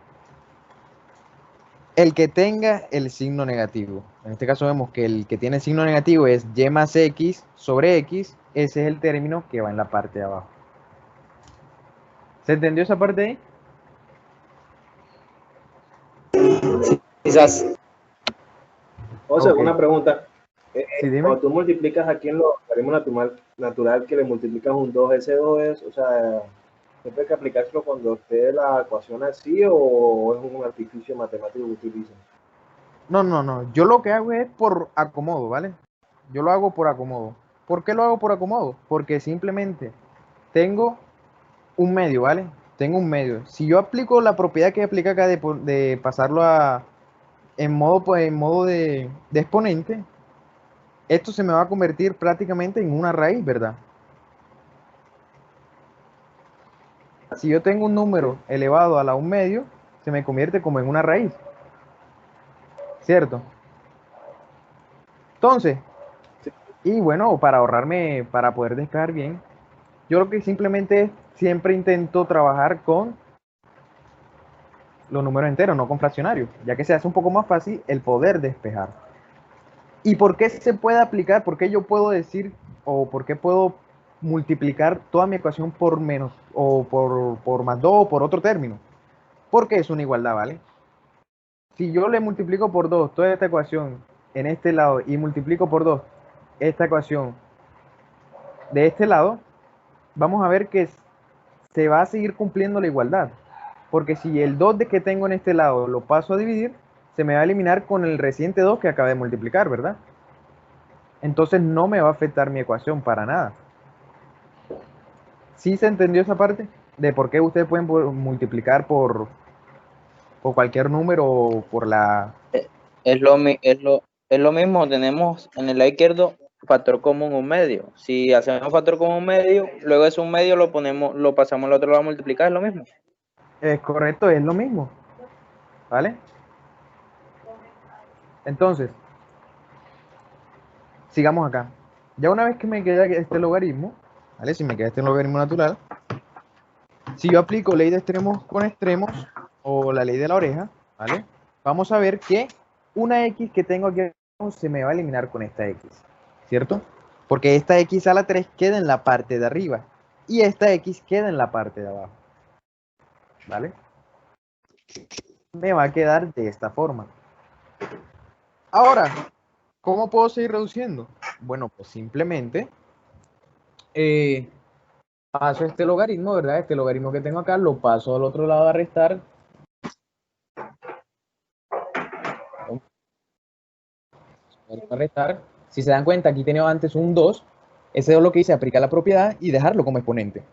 el que tenga el signo negativo. En este caso vemos que el que tiene el signo negativo es y más x sobre x. Ese es el término que va en la parte de abajo. ¿Se entendió esa parte ahí? Quizás. José, Ok. una pregunta. Sí, dime. Cuando tú multiplicas aquí en los logaritmos natural que le multiplicas un 2, ese 2 es, o sea, siempre hay que aplicárselo cuando esté la ecuación así o es un artificio matemático que utilizan. No. Yo lo que hago es por acomodo, ¿vale? Yo lo hago por acomodo. ¿Por qué lo hago por acomodo? Porque simplemente tengo un medio, ¿vale? Tengo un medio. Si yo aplico la propiedad que aplica acá de pasarlo en modo de exponente, esto se me va a convertir prácticamente en una raíz, ¿verdad? Si yo tengo un número elevado a la 1/2, se me convierte como en una raíz, ¿cierto? Entonces, y bueno, para poder despejar bien, yo lo que simplemente siempre intento trabajar con los números enteros, no con fraccionarios, ya que se hace un poco más fácil el poder despejar. ¿Y por qué se puede aplicar? ¿Por qué yo puedo decir o por qué puedo multiplicar toda mi ecuación por menos o por más 2 o por otro término? Porque es una igualdad, ¿vale? Si yo le multiplico por 2 toda esta ecuación en este lado y multiplico por 2 esta ecuación de este lado, vamos a ver que se va a seguir cumpliendo la igualdad. Porque si el 2 que tengo en este lado lo paso a dividir, se me va a eliminar con el reciente 2 que acabé de multiplicar, ¿verdad? Entonces no me va a afectar mi ecuación para nada. ¿Sí se entendió esa parte? De por qué ustedes pueden multiplicar por cualquier número o por la... Es lo mismo, tenemos en el lado izquierdo factor común un medio. Si hacemos factor común un medio, luego es un medio, lo pasamos al otro lado a multiplicar, es lo mismo. Es correcto, es lo mismo. ¿Vale? Entonces, sigamos acá. Ya una vez que me queda este logaritmo, ¿vale? Si me queda este logaritmo natural, si yo aplico ley de extremos con extremos o la ley de la oreja, ¿vale? Vamos a ver que una x que tengo aquí abajo se me va a eliminar con esta x, ¿cierto? Porque esta x a la 3 queda en la parte de arriba y esta x queda en la parte de abajo, ¿vale? Me va a quedar de esta forma. Ahora, ¿cómo puedo seguir reduciendo? Bueno, pues simplemente paso este logaritmo, ¿verdad? Este logaritmo que tengo acá lo paso al otro lado a restar. A restar. Si se dan cuenta, aquí tenía antes un 2. Ese 2 lo que hice, aplicar la propiedad y dejarlo como exponente.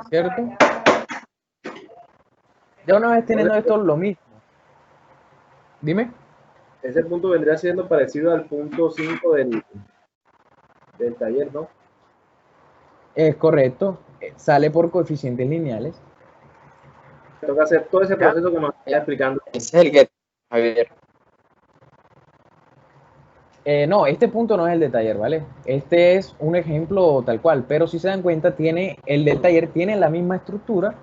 ¿Cierto? Ya una vez teniendo esto, lo mismo. Dime. Ese punto vendría siendo parecido al punto 5 del taller, ¿no? Es correcto. Sale por coeficientes lineales. Toca hacer todo ese Ya. proceso que nos está explicando. Ese es el que, Javier. No, este punto no es el de taller, ¿vale? Este es un ejemplo tal cual, pero si se dan cuenta, el del taller tiene la misma estructura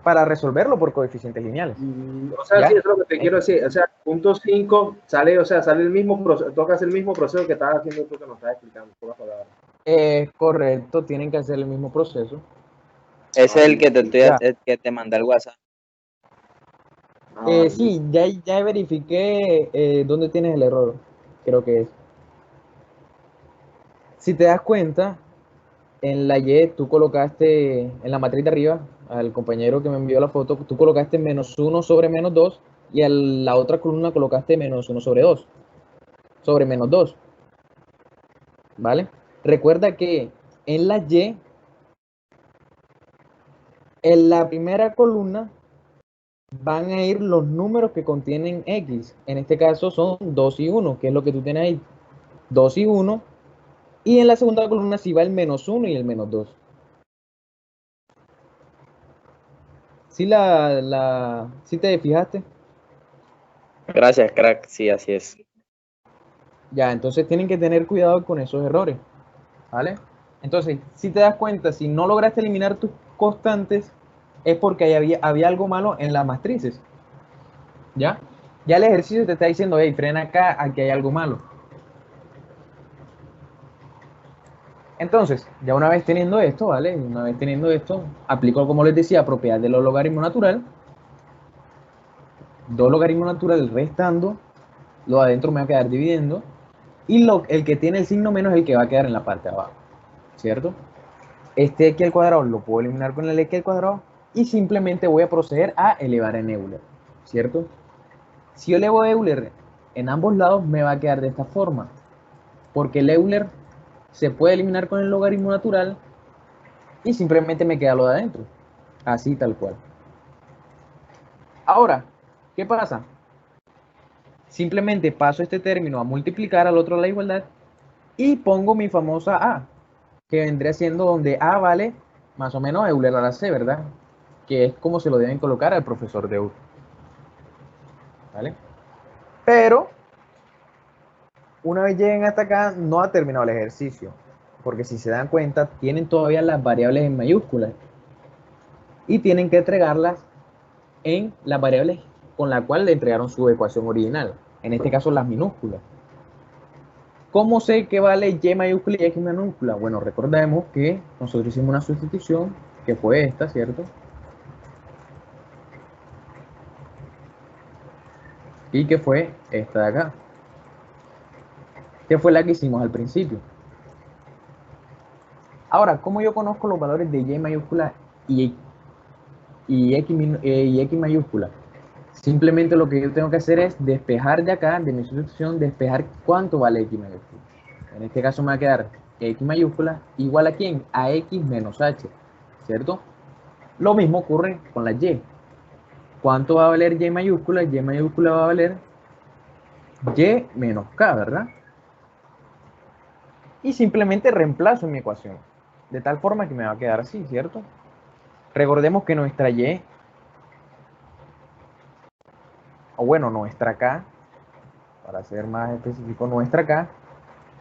para resolverlo por coeficientes lineales. O sea, ¿Ya? sí, eso es lo que te quiero decir. O sea, punto 5 sale, o sea, sale el mismo proceso, toca hacer el mismo proceso que estabas haciendo tú que nos estás explicando, por las palabras. Es correcto, tienen que hacer el mismo proceso. Ese es el que Ya. el que te manda el WhatsApp. Sí, ya verifiqué dónde tienes el error, creo que es. Si te das cuenta, en la Y tú colocaste, en la matriz de arriba, al compañero que me envió la foto, tú colocaste -1 sobre -2 y en la otra columna colocaste -1 sobre 2, sobre -2, ¿vale? Recuerda que en la Y, en la primera columna van a ir los números que contienen X. En este caso son 2 y 1, que es lo que tú tienes ahí, 2 y 1. Y en la segunda columna sí va el -1 y el -2. ¿Sí te fijaste? Gracias, crack. Sí, así es. Ya, entonces tienen que tener cuidado con esos errores, ¿vale? Entonces, si te das cuenta, si no lograste eliminar tus constantes, es porque había algo malo en las matrices, ¿ya? Ya el ejercicio te está diciendo, hey, frena acá, aquí hay algo malo. Entonces, ya una vez teniendo esto, ¿vale? Una vez teniendo esto, aplico, como les decía, propiedad de los logaritmos natural. Dos logaritmos naturales restando, lo de adentro me va a quedar dividiendo, y el que tiene el signo menos es el que va a quedar en la parte de abajo, ¿cierto? Este x al cuadrado lo puedo eliminar con el x al cuadrado y simplemente voy a proceder a elevar en Euler, ¿cierto? Si yo elevo Euler en ambos lados me va a quedar de esta forma, porque el Euler se puede eliminar con el logaritmo natural y simplemente me queda lo de adentro, así tal cual. Ahora, ¿qué pasa? Simplemente paso este término a multiplicar al otro la igualdad y pongo mi famosa A, que vendría siendo donde A vale más o menos Euler a la C, ¿verdad? Que es como se lo deben colocar al profesor de Euler, ¿vale? Pero, una vez lleguen hasta acá, no ha terminado el ejercicio, porque si se dan cuenta, tienen todavía las variables en mayúsculas y tienen que entregarlas en las variables con la cual le entregaron su ecuación original, en este caso las minúsculas. ¿Cómo sé que vale Y mayúscula y X minúscula? Bueno, recordemos que nosotros hicimos una sustitución, que fue esta, ¿cierto? Y que fue esta de acá, que fue la que hicimos al principio. Ahora, ¿cómo yo conozco los valores de Y mayúscula y X mayúscula? Simplemente lo que yo tengo que hacer es despejar de acá, de mi sustitución, despejar cuánto vale X mayúscula. En este caso me va a quedar X mayúscula igual a ¿quién? A X menos H, ¿cierto? Lo mismo ocurre con la Y. ¿Cuánto va a valer Y mayúscula? Y mayúscula va a valer Y menos K, ¿verdad? Y simplemente reemplazo en mi ecuación, de tal forma que me va a quedar así, ¿cierto? Recordemos que nuestra Y, o bueno, nuestra K, para ser más específico, nuestra K,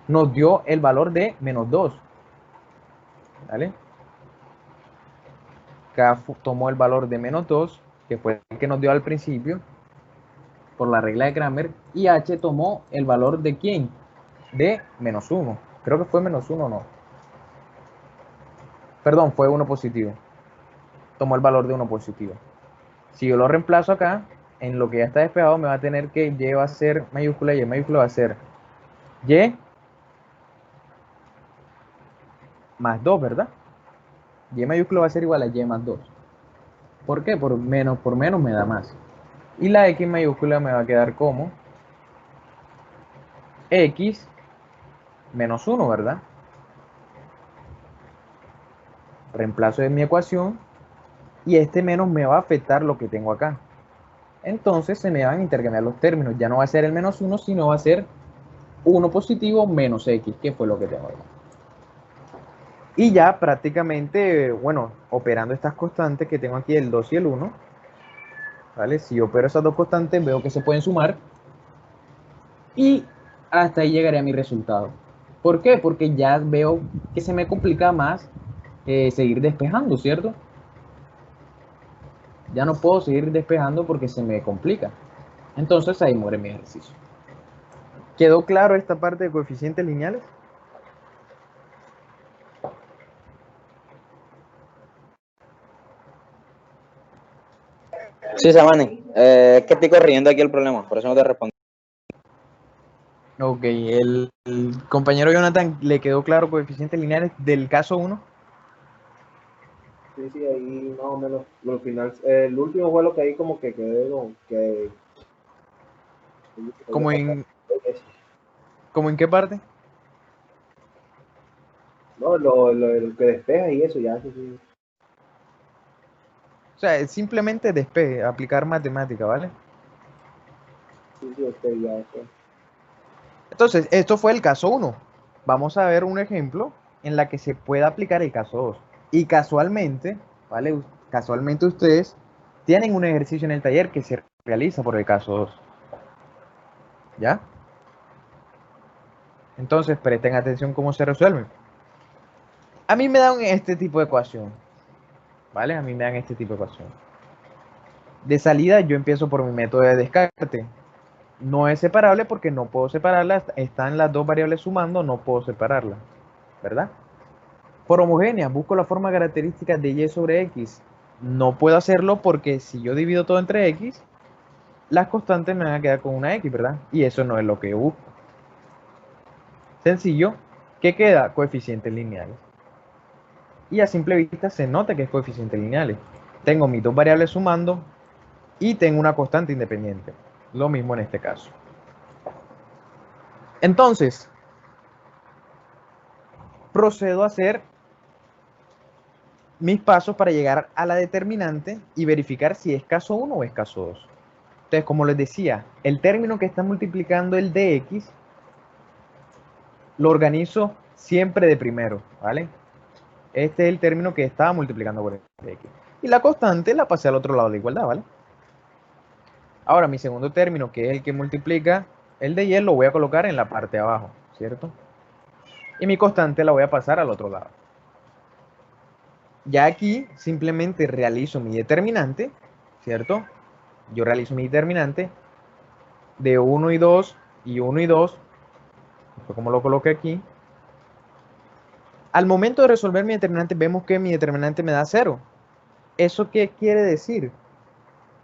nos dio el valor de -2, ¿vale? K tomó el valor de -2, que fue el que nos dio al principio, por la regla de Kramer, y H tomó el valor de ¿quién? De -1. Creo que fue -1 o no. Perdón, fue 1 positivo. Tomó el valor de 1 positivo. Si yo lo reemplazo acá, en lo que ya está despejado, me va a tener que Y va a ser mayúscula y Y mayúscula va a ser Y más 2, ¿verdad? Y mayúscula va a ser igual a Y más 2. ¿Por qué? Por menos me da más. Y la X mayúscula me va a quedar como X menos 1, ¿verdad? Reemplazo de mi ecuación y este menos me va a afectar lo que tengo acá. Entonces se me van a intercambiar los términos. Ya no va a ser el menos 1, sino va a ser 1 positivo menos x, que fue lo que tengo ahí. Y ya prácticamente, bueno, operando estas constantes que tengo aquí, el 2 y el 1, ¿vale? Si opero esas dos constantes, veo que se pueden sumar y hasta ahí llegaré a mi resultado. ¿Por qué? Porque ya veo que se me complica más seguir despejando, ¿cierto? Ya no puedo seguir despejando porque se me complica. Entonces ahí muere mi ejercicio. ¿Quedó claro esta parte de coeficientes lineales? Sí, Samani, es que estoy corriendo aquí el problema, por eso no te respondo. Ok, el compañero Jonathan, ¿le quedó claro coeficientes lineales del caso 1? Sí, ahí más o menos. Lo final, el último fue lo que ahí como que quedé con que ¿Cómo pasar en, eso. ¿Cómo en qué parte? No, lo que despeja y eso, ya, sí. O sea, es simplemente despeje, aplicar matemática, ¿vale? Sí, ya, ok. Entonces, esto fue el caso 1. Vamos a ver un ejemplo en la que se pueda aplicar el caso 2. Y casualmente, ¿vale? Casualmente ustedes tienen un ejercicio en el taller que se realiza por el caso 2. ¿Ya? Entonces, presten atención cómo se resuelve. A mí me dan este tipo de ecuación, ¿vale? A mí me dan este tipo de ecuación. De salida, yo empiezo por mi método de descarte. No es separable porque no puedo separarlas. Están las dos variables sumando, no puedo separarlas, ¿verdad? Por homogénea, busco la forma característica de y sobre x. No puedo hacerlo porque si yo divido todo entre x, las constantes me van a quedar con una x, ¿verdad? Y eso no es lo que yo busco. Sencillo. ¿Qué queda? Coeficientes lineales. Y a simple vista se nota que es coeficientes lineales. Tengo mis dos variables sumando y tengo una constante independiente. Lo mismo en este caso. Entonces, procedo a hacer mis pasos para llegar a la determinante y verificar si es caso 1 o es caso 2. Entonces, como les decía, el término que está multiplicando el dx lo organizo siempre de primero, ¿vale? Este es el término que estaba multiplicando por el dx. Y la constante la pasé al otro lado de la igualdad, ¿vale? Ahora, mi segundo término, que es el que multiplica el de y, lo voy a colocar en la parte de abajo, ¿cierto? Y mi constante la voy a pasar al otro lado. Ya aquí simplemente realizo mi determinante, ¿cierto? Yo realizo mi determinante de 1 y 2 y 1 y 2, como lo coloqué aquí. Al momento de resolver mi determinante, vemos que mi determinante me da 0. ¿Eso qué quiere decir?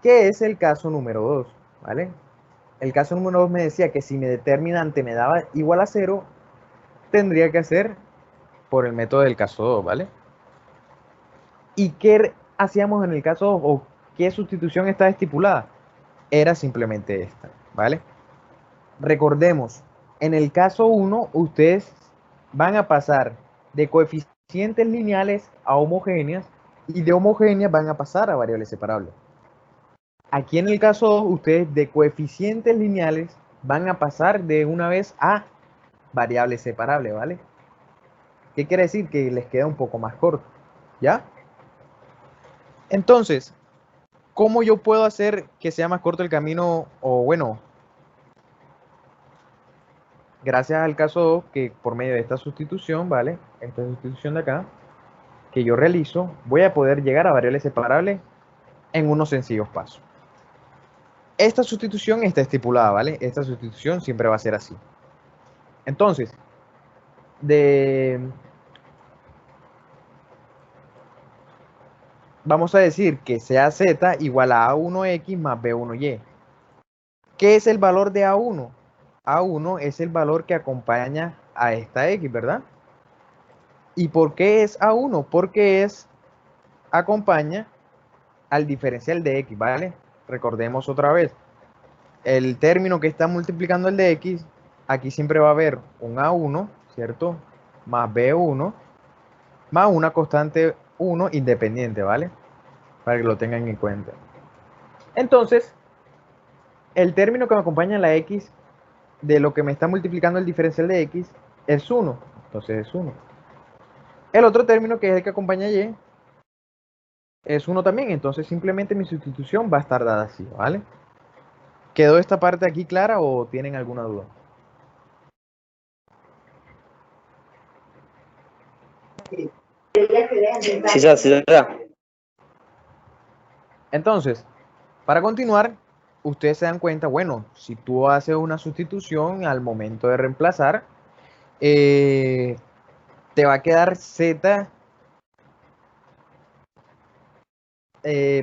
Que es el caso número 2, ¿vale? El caso número 2 me decía que si mi determinante me daba igual a 0, tendría que hacer por el método del caso 2, ¿vale? ¿Y qué hacíamos en el caso 2 o qué sustitución está estipulada? Era simplemente esta, ¿vale? Recordemos, en el caso 1, ustedes van a pasar de coeficientes lineales a homogéneas y de homogéneas van a pasar a variables separables. Aquí en el caso 2, ustedes de coeficientes lineales van a pasar de una vez a variables separables, ¿vale? ¿Qué quiere decir? Que les queda un poco más corto, ¿ya? Entonces, ¿cómo yo puedo hacer que sea más corto el camino? O bueno, gracias al caso 2, que por medio de esta sustitución, ¿vale? Esta sustitución de acá, que yo realizo, voy a poder llegar a variables separables en unos sencillos pasos. Esta sustitución está estipulada, ¿vale? Esta sustitución siempre va a ser así. Entonces, vamos a decir que sea z igual a a1x más b1y. ¿Qué es el valor de a1? A1 es el valor que acompaña a esta x, ¿verdad? ¿Y por qué es a1? Porque acompaña al diferencial de x, ¿vale? Recordemos otra vez, el término que está multiplicando el de x, aquí siempre va a haber un a1, ¿cierto? Más b1, más una constante 1 independiente, ¿vale? Para que lo tengan en cuenta. Entonces, el término que me acompaña en la x de lo que me está multiplicando el diferencial de x es 1. Entonces es 1. El otro término, que es el que acompaña a y, es 1 también. Entonces simplemente mi sustitución va a estar dada así, ¿vale? ¿Quedó esta parte aquí clara o tienen alguna duda? Sí, sí, Entonces, para continuar, ustedes se dan cuenta, bueno, si tú haces una sustitución al momento de reemplazar, te va a quedar z,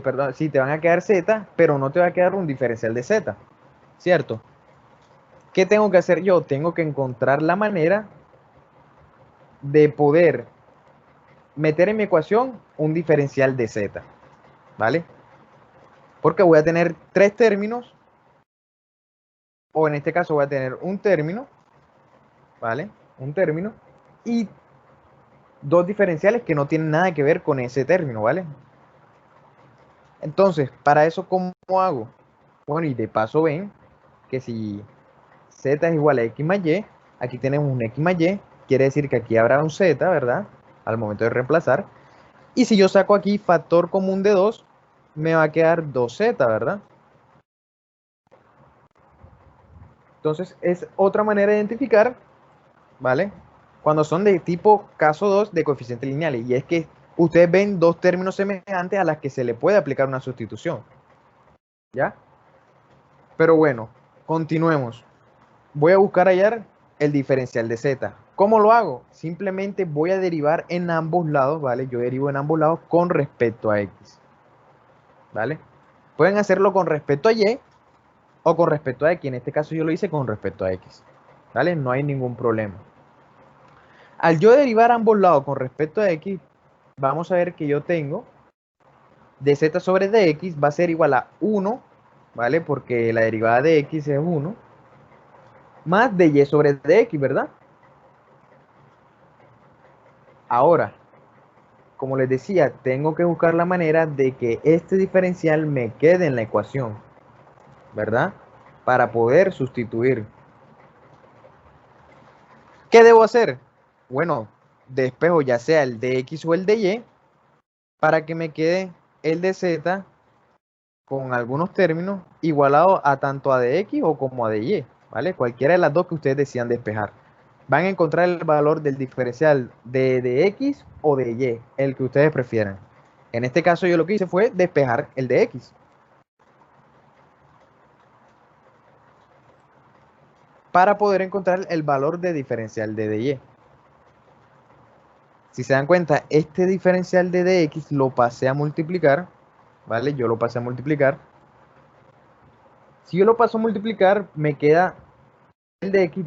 perdón, sí, te van a quedar z, pero no te va a quedar un diferencial de z, ¿cierto? ¿Qué tengo que hacer yo? Tengo que encontrar la manera de poder meter en mi ecuación un diferencial de z, ¿vale? Porque voy a tener tres términos, o en este caso voy a tener un término, ¿vale? Un término y dos diferenciales que no tienen nada que ver con ese término, ¿vale? Entonces, para eso, ¿cómo hago? Bueno, y de paso ven que si z es igual a x más y, aquí tenemos un x más y, quiere decir que aquí habrá un z, ¿verdad? Al momento de reemplazar. Y si yo saco aquí factor común de 2, me va a quedar 2z, ¿verdad? Entonces, es otra manera de identificar, ¿vale? Cuando son de tipo caso 2 de coeficientes lineales. Y es que ustedes ven dos términos semejantes a las que se le puede aplicar una sustitución. ¿Ya? Pero bueno, continuemos. Voy a buscar hallar el diferencial de z. ¿Cómo lo hago? Simplemente voy a derivar en ambos lados, ¿vale? Yo derivo en ambos lados con respecto a x, ¿vale? Pueden hacerlo con respecto a y o con respecto a x. En este caso yo lo hice con respecto a x, ¿vale? No hay ningún problema. Al yo derivar ambos lados con respecto a x, vamos a ver que yo tengo dz sobre dx va a ser igual a 1, ¿vale? Porque la derivada de x es 1, más dy sobre dx, ¿verdad? Ahora, como les decía, tengo que buscar la manera de que este diferencial me quede en la ecuación, ¿verdad? Para poder sustituir. ¿Qué debo hacer? Bueno, despejo ya sea el de x o el de y para que me quede el de z con algunos términos igualado a tanto a de x o como a de y, ¿vale? Cualquiera de las dos que ustedes decidan despejar. Van a encontrar el valor del diferencial de x o de y, el que ustedes prefieran. En este caso yo lo que hice fue despejar el de x, para poder encontrar el valor de diferencial de dy. Si se dan cuenta, este diferencial de dx lo pasé a multiplicar, ¿vale? Yo lo pasé a multiplicar. Si yo lo paso a multiplicar, me queda el de x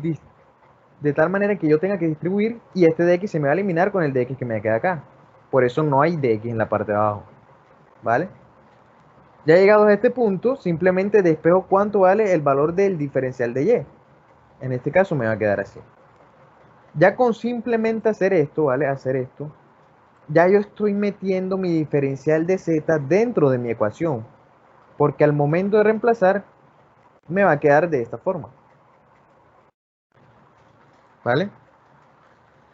de tal manera que yo tenga que distribuir y este dx se me va a eliminar con el dx que me queda acá. Por eso no hay dx en la parte de abajo, ¿vale? Ya llegados a este punto, simplemente despejo cuánto vale el valor del diferencial de y. En este caso me va a quedar así. Ya con simplemente hacer esto, ¿vale? Hacer esto, ya yo estoy metiendo mi diferencial de z dentro de mi ecuación, porque al momento de reemplazar me va a quedar de esta forma, ¿vale?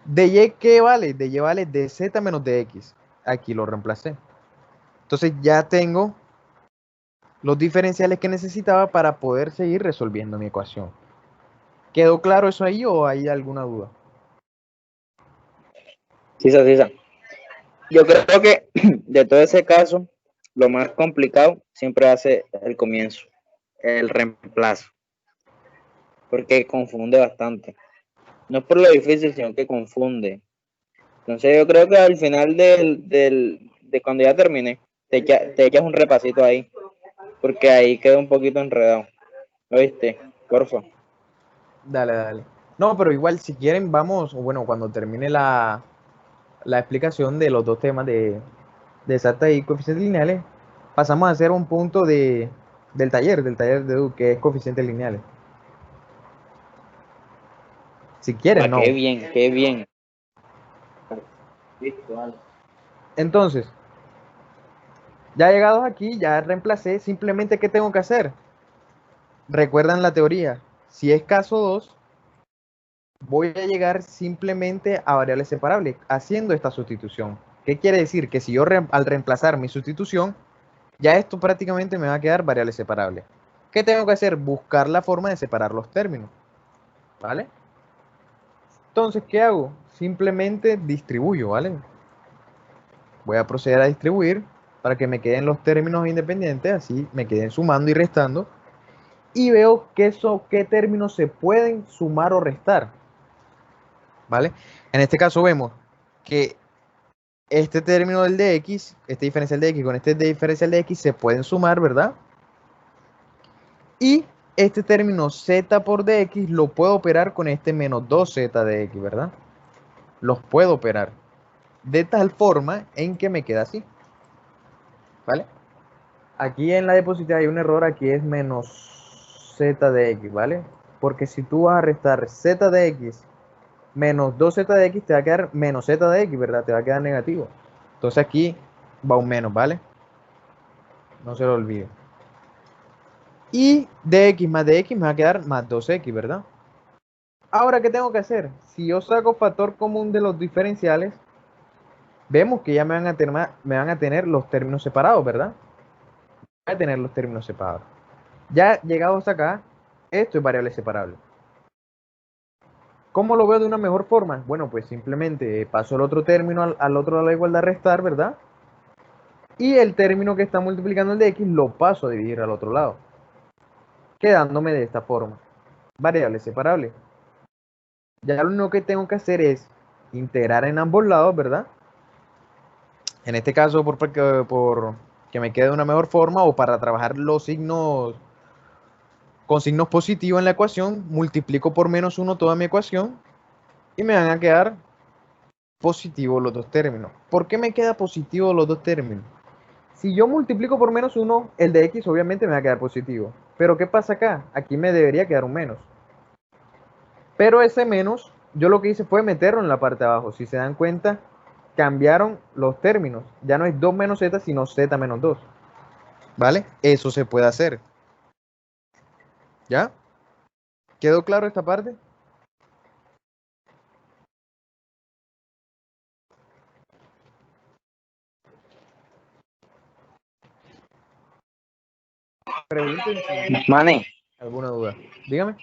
De y, ¿qué vale? De y vale de z menos de x. Aquí lo reemplacé. Entonces ya tengo los diferenciales que necesitaba para poder seguir resolviendo mi ecuación. ¿Quedó claro eso ahí o hay alguna duda? sí. Yo creo que de todo ese caso, lo más complicado siempre hace el comienzo, el reemplazo, porque confunde bastante. No es por lo difícil, sino que confunde. Entonces yo creo que al final de cuando ya termine, te echas un repasito ahí, porque ahí queda un poquito enredado. ¿Oíste? Porfa. Dale, dale. No, pero igual si quieren vamos, o bueno, cuando termine la explicación de los dos temas de exacta y coeficientes lineales, pasamos a hacer un punto del taller de Edu, que es coeficientes lineales. Si quieren, Va, qué no. bien, qué bien. Listo, vale. Entonces, ya llegados aquí, ya reemplacé, simplemente ¿qué tengo que hacer? recuerdan la teoría. Si es caso 2, voy a llegar simplemente a variables separables haciendo esta sustitución. ¿Qué quiere decir? Que si yo al reemplazar mi sustitución, ya esto prácticamente me va a quedar variables separables. ¿Qué tengo que hacer? Buscar la forma de separar los términos. ¿Vale? Entonces, ¿qué hago? Simplemente distribuyo, ¿vale? Voy a proceder a distribuir para que me queden los términos independientes, así me queden sumando y restando. Y veo qué términos se pueden sumar o restar. ¿Vale? En este caso vemos que este término del de x, este diferencial de x con este diferencial de x se pueden sumar, ¿verdad? Y este término z por dx lo puedo operar con este menos 2z de x, ¿verdad? Los puedo operar de tal forma en que me queda así, ¿vale? Aquí en la diapositiva hay un error, aquí es menos z de x, ¿vale? Porque si tú vas a restar z de x menos 2z de x, te va a quedar menos z de x, ¿verdad? Te va a quedar negativo. Entonces aquí va un menos, ¿vale? No se lo olvide. Y dx más dx me va a quedar más 2x, ¿verdad? Ahora, ¿qué tengo que hacer? Si yo saco factor común de los diferenciales, vemos que ya me van a tener los términos separados, ¿verdad? Voy a tener los términos separados. Ya llegados acá, esto es variable separable. ¿Cómo lo veo de una mejor forma? Bueno, pues simplemente paso el otro término al otro lado de la igualdad restar, ¿verdad? Y el término que está multiplicando el de x lo paso a dividir al otro lado, quedándome de esta forma. Variable separable. Ya lo único que tengo que hacer es integrar en ambos lados, ¿verdad? En este caso, por que me quede de una mejor forma o para trabajar los signos con signos positivos en la ecuación, multiplico por menos 1 toda mi ecuación y me van a quedar positivos los dos términos. ¿Por qué me queda positivo los dos términos? Si yo multiplico por menos 1, el de x obviamente me va a quedar positivo. Pero ¿qué pasa acá? Aquí me debería quedar un menos. Pero ese menos, yo lo que hice fue meterlo en la parte de abajo. Si se dan cuenta, cambiaron los términos. Ya no es 2 menos z, sino z menos 2. ¿Vale? Eso se puede hacer. ¿Ya? ¿Quedó claro esta parte? Pregunten si Manny, alguna duda. Dígame.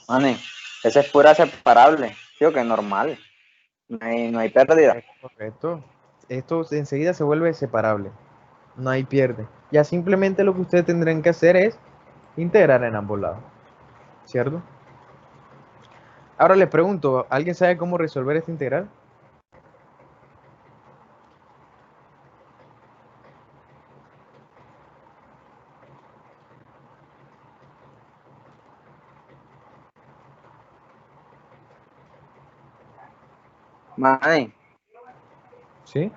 Manny, esa es pura separable. Tío, que es normal. No hay pérdida. Es correcto. Esto enseguida se vuelve separable. No hay pierde. Ya simplemente lo que ustedes tendrán que hacer es integrar en ambos lados. ¿Cierto? Ahora les pregunto, ¿alguien sabe cómo resolver esta integral? Manny, ¿Sí?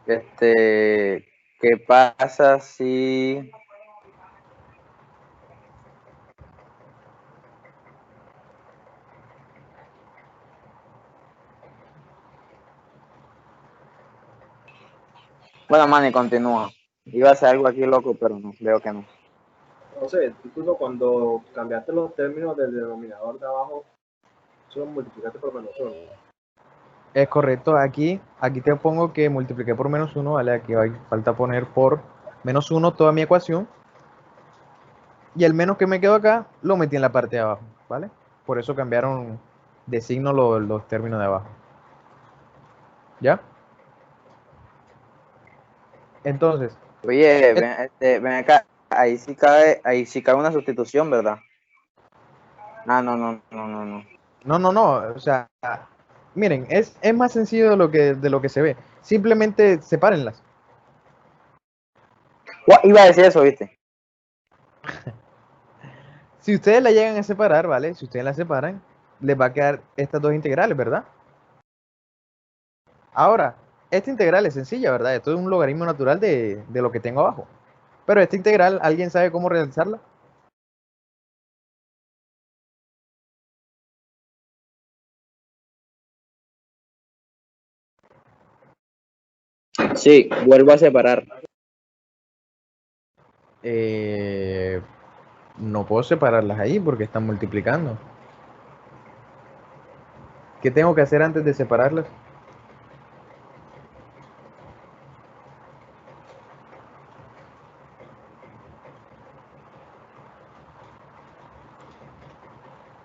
¿qué pasa si... Bueno, Manny, continúa. Iba a hacer algo aquí loco, pero no, veo que no. No sé, incluso cuando cambiaste los términos del denominador de abajo, eso lo multiplicaste por menos uno. Es correcto. Aquí te pongo que multipliqué por menos 1, ¿vale? Aquí falta poner por menos 1 toda mi ecuación. Y el menos que me quedó acá, lo metí en la parte de abajo, ¿vale? Por eso cambiaron de signo los términos de abajo. ¿Ya? Entonces, Oye, ven acá, ahí sí cabe una sustitución, ¿verdad? Ah, no, no, no, no, no. no, o sea, miren, es más sencillo de lo que se ve. Simplemente sepárenlas. Iba a decir eso, ¿viste? Si ustedes la llegan a separar, ¿vale? Si ustedes la separan, les va a quedar estas dos integrales, ¿verdad? Ahora, esta integral es sencilla, ¿verdad? Esto es un logaritmo natural de lo que tengo abajo. Pero esta integral, ¿alguien sabe cómo realizarla? Sí, vuelvo a separar. Eh, no puedo separarlas ahí porque están multiplicando. ¿Qué tengo que hacer antes de separarlas?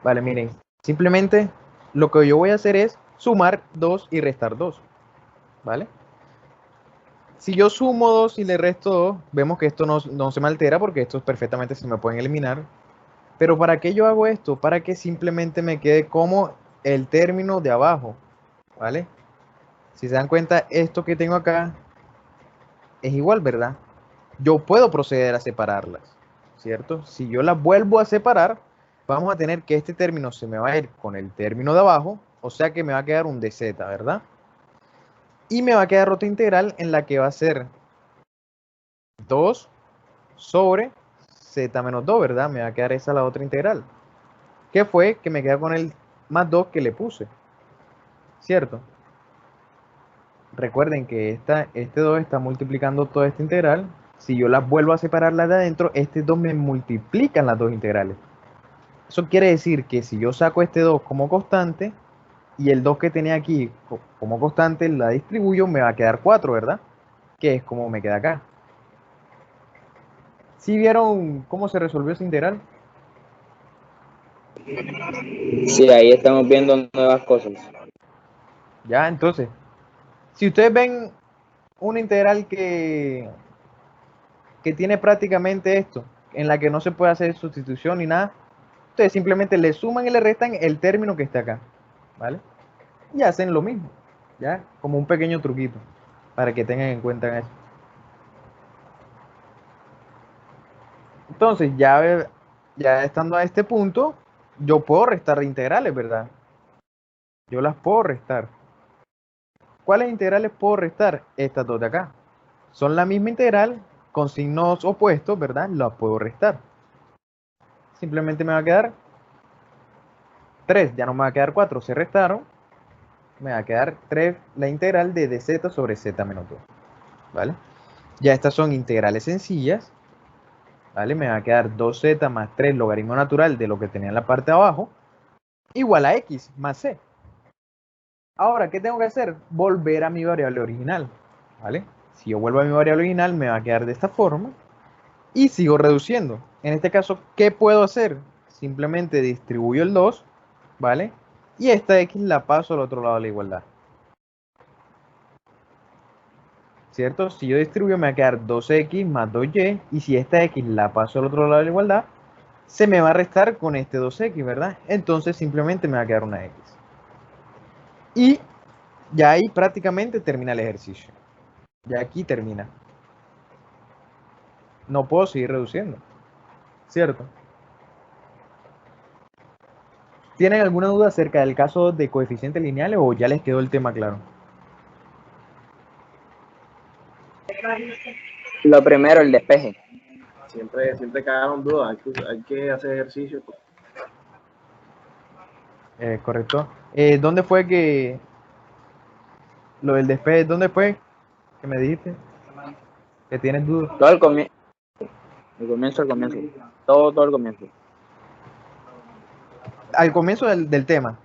Vale, miren, simplemente lo que yo voy a hacer es sumar 2 y restar 2, ¿vale? Si yo sumo 2 y le resto 2, vemos que esto no se me altera porque estos perfectamente se me pueden eliminar. Pero ¿para qué yo hago esto? Para que simplemente me quede como el término de abajo, ¿vale? Si se dan cuenta, esto que tengo acá es igual, ¿verdad? Yo puedo proceder a separarlas, ¿cierto? Si yo las vuelvo a separar, vamos a tener que este término se me va a ir con el término de abajo, o sea que me va a quedar un dz, ¿verdad? Y me va a quedar otra integral en la que va a ser 2 sobre z menos 2, ¿verdad? Me va a quedar esa la otra integral. Que fue que me queda con el más 2 que le puse, ¿cierto? Recuerden que este 2 está multiplicando toda esta integral. Si yo las vuelvo a separar las de adentro, este 2 me multiplican las dos integrales. Eso quiere decir que si yo saco este 2 como constante y el 2 que tenía aquí como constante la distribuyo, me va a quedar 4, ¿verdad? Que es como me queda acá. ¿Sí vieron cómo se resolvió esa integral? Sí, ahí estamos viendo nuevas cosas. Ya, entonces, si ustedes ven una integral que tiene prácticamente esto, en la que no se puede hacer sustitución ni nada, ustedes simplemente le suman y le restan el término que está acá, ¿vale? Y hacen lo mismo, ¿ya? Como un pequeño truquito, para que tengan en cuenta eso. Entonces, ya estando a este punto, yo puedo restar integrales, ¿verdad? Yo las puedo restar. ¿Cuáles integrales puedo restar? Estas dos de acá. Son la misma integral, con signos opuestos, ¿verdad? Las puedo restar. Simplemente me va a quedar 3, ya no me va a quedar 4, se restaron. Me va a quedar 3, la integral de dz sobre z menos 2, ¿vale? Ya estas son integrales sencillas, ¿vale? Me va a quedar 2z más 3 logaritmo natural de lo que tenía en la parte de abajo, igual a x más c. Ahora, ¿qué tengo que hacer? Volver a mi variable original, ¿vale? Si yo vuelvo a mi variable original, me va a quedar de esta forma y sigo reduciendo. En este caso, ¿qué puedo hacer? Simplemente distribuyo el 2, ¿vale? Y esta x la paso al otro lado de la igualdad. ¿Cierto? Si yo distribuyo me va a quedar 2x más 2y, y si esta x la paso al otro lado de la igualdad, se me va a restar con este 2x, ¿verdad? Entonces simplemente me va a quedar una x. Y ya ahí prácticamente termina el ejercicio. Ya aquí termina. No puedo seguir reduciendo, ¿cierto? ¿Tienen alguna duda acerca del caso de coeficientes lineales o ya les quedó el tema claro? Lo primero, el despeje. Siempre quedaron dudas, hay que hacer ejercicio. Correcto. ¿Dónde fue que lo del despeje, dónde fue que me dijiste que tienes dudas? Todo el comienzo, el comienzo. Todo el comienzo. Al comienzo del tema.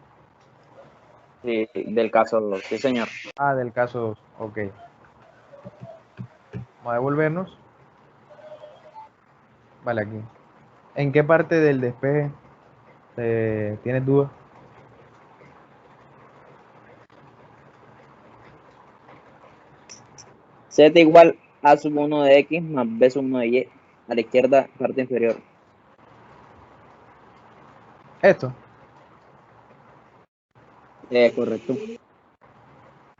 Sí, del caso, sí, señor. Ah, del caso 2. Ok. Vamos a devolvernos. Vale, aquí. ¿En qué parte del despeje tienes dudas? Z igual a sub 1 de x más b sub 1 de y. A la izquierda, parte inferior. Esto. Correcto.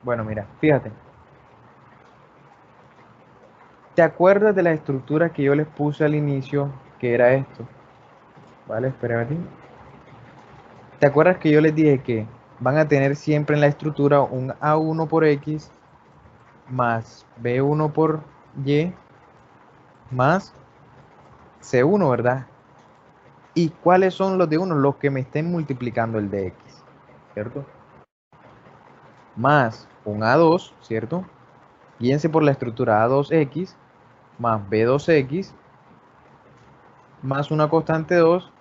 Bueno, mira, fíjate. ¿Te acuerdas de la estructura que yo les puse al inicio, que era esto? Vale, espérame aquí. ¿Te acuerdas que yo les dije que van a tener siempre en la estructura un A1 por X más B1 por Y más C1, ¿verdad? ¿Y cuáles son los de 1? Los que me estén multiplicando el de X, ¿cierto? Más un A2, ¿cierto? Guíense por la estructura A2X más B2X más una constante 2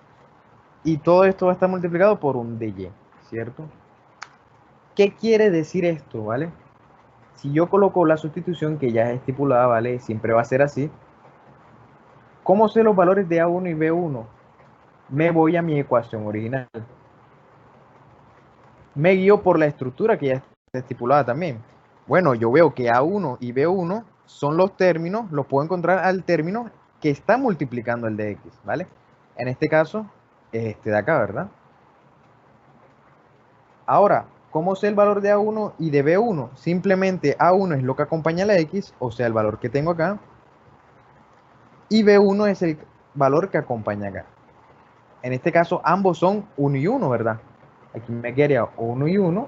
y todo esto va a estar multiplicado por un dy, ¿cierto? ¿Qué quiere decir esto, vale? Si yo coloco la sustitución que ya es estipulada, ¿vale? Siempre va a ser así. ¿Cómo sé los valores de A1 y B1? Me voy a mi ecuación original. Me guío por la estructura que ya está estipulada también. Bueno, yo veo que A1 y B1 son los términos, los puedo encontrar al término que está multiplicando el de X, ¿vale? En este caso, este de acá, ¿verdad? Ahora, ¿cómo sé el valor de A1 y de B1? Simplemente A1 es lo que acompaña a la X, o sea, el valor que tengo acá, y B1 es el valor que acompaña acá. En este caso, ambos son 1 y 1, ¿verdad? Aquí me quedaría 1 y 1,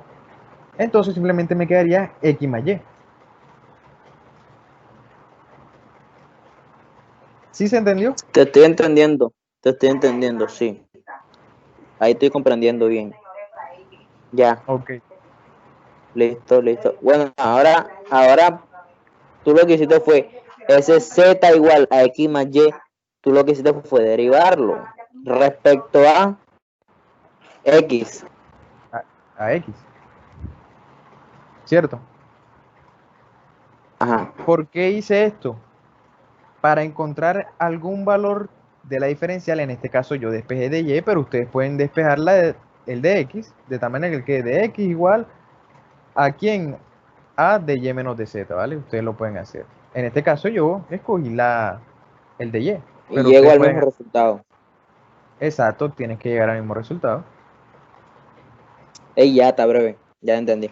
entonces simplemente me quedaría X más Y. ¿Sí se entendió? Te estoy entendiendo, sí. Ahí estoy comprendiendo bien. Ya, Ok. listo, listo. Bueno, ahora tú lo que hiciste fue ese z igual a x más y, tú lo que hiciste fue derivarlo respecto a x. A X, ¿cierto? Ajá. ¿Por qué hice esto? Para encontrar algún valor de la diferencial, en este caso yo despejé de Y, pero ustedes pueden despejar el de X, de tal manera que quede de X igual a quién, a de Y menos de Z, ¿vale? Ustedes lo pueden hacer. En este caso yo escogí el de Y, Y pero llego ustedes al pueden, mismo resultado. exacto, tienen que llegar al mismo resultado. Ey, ya está breve, ya entendí.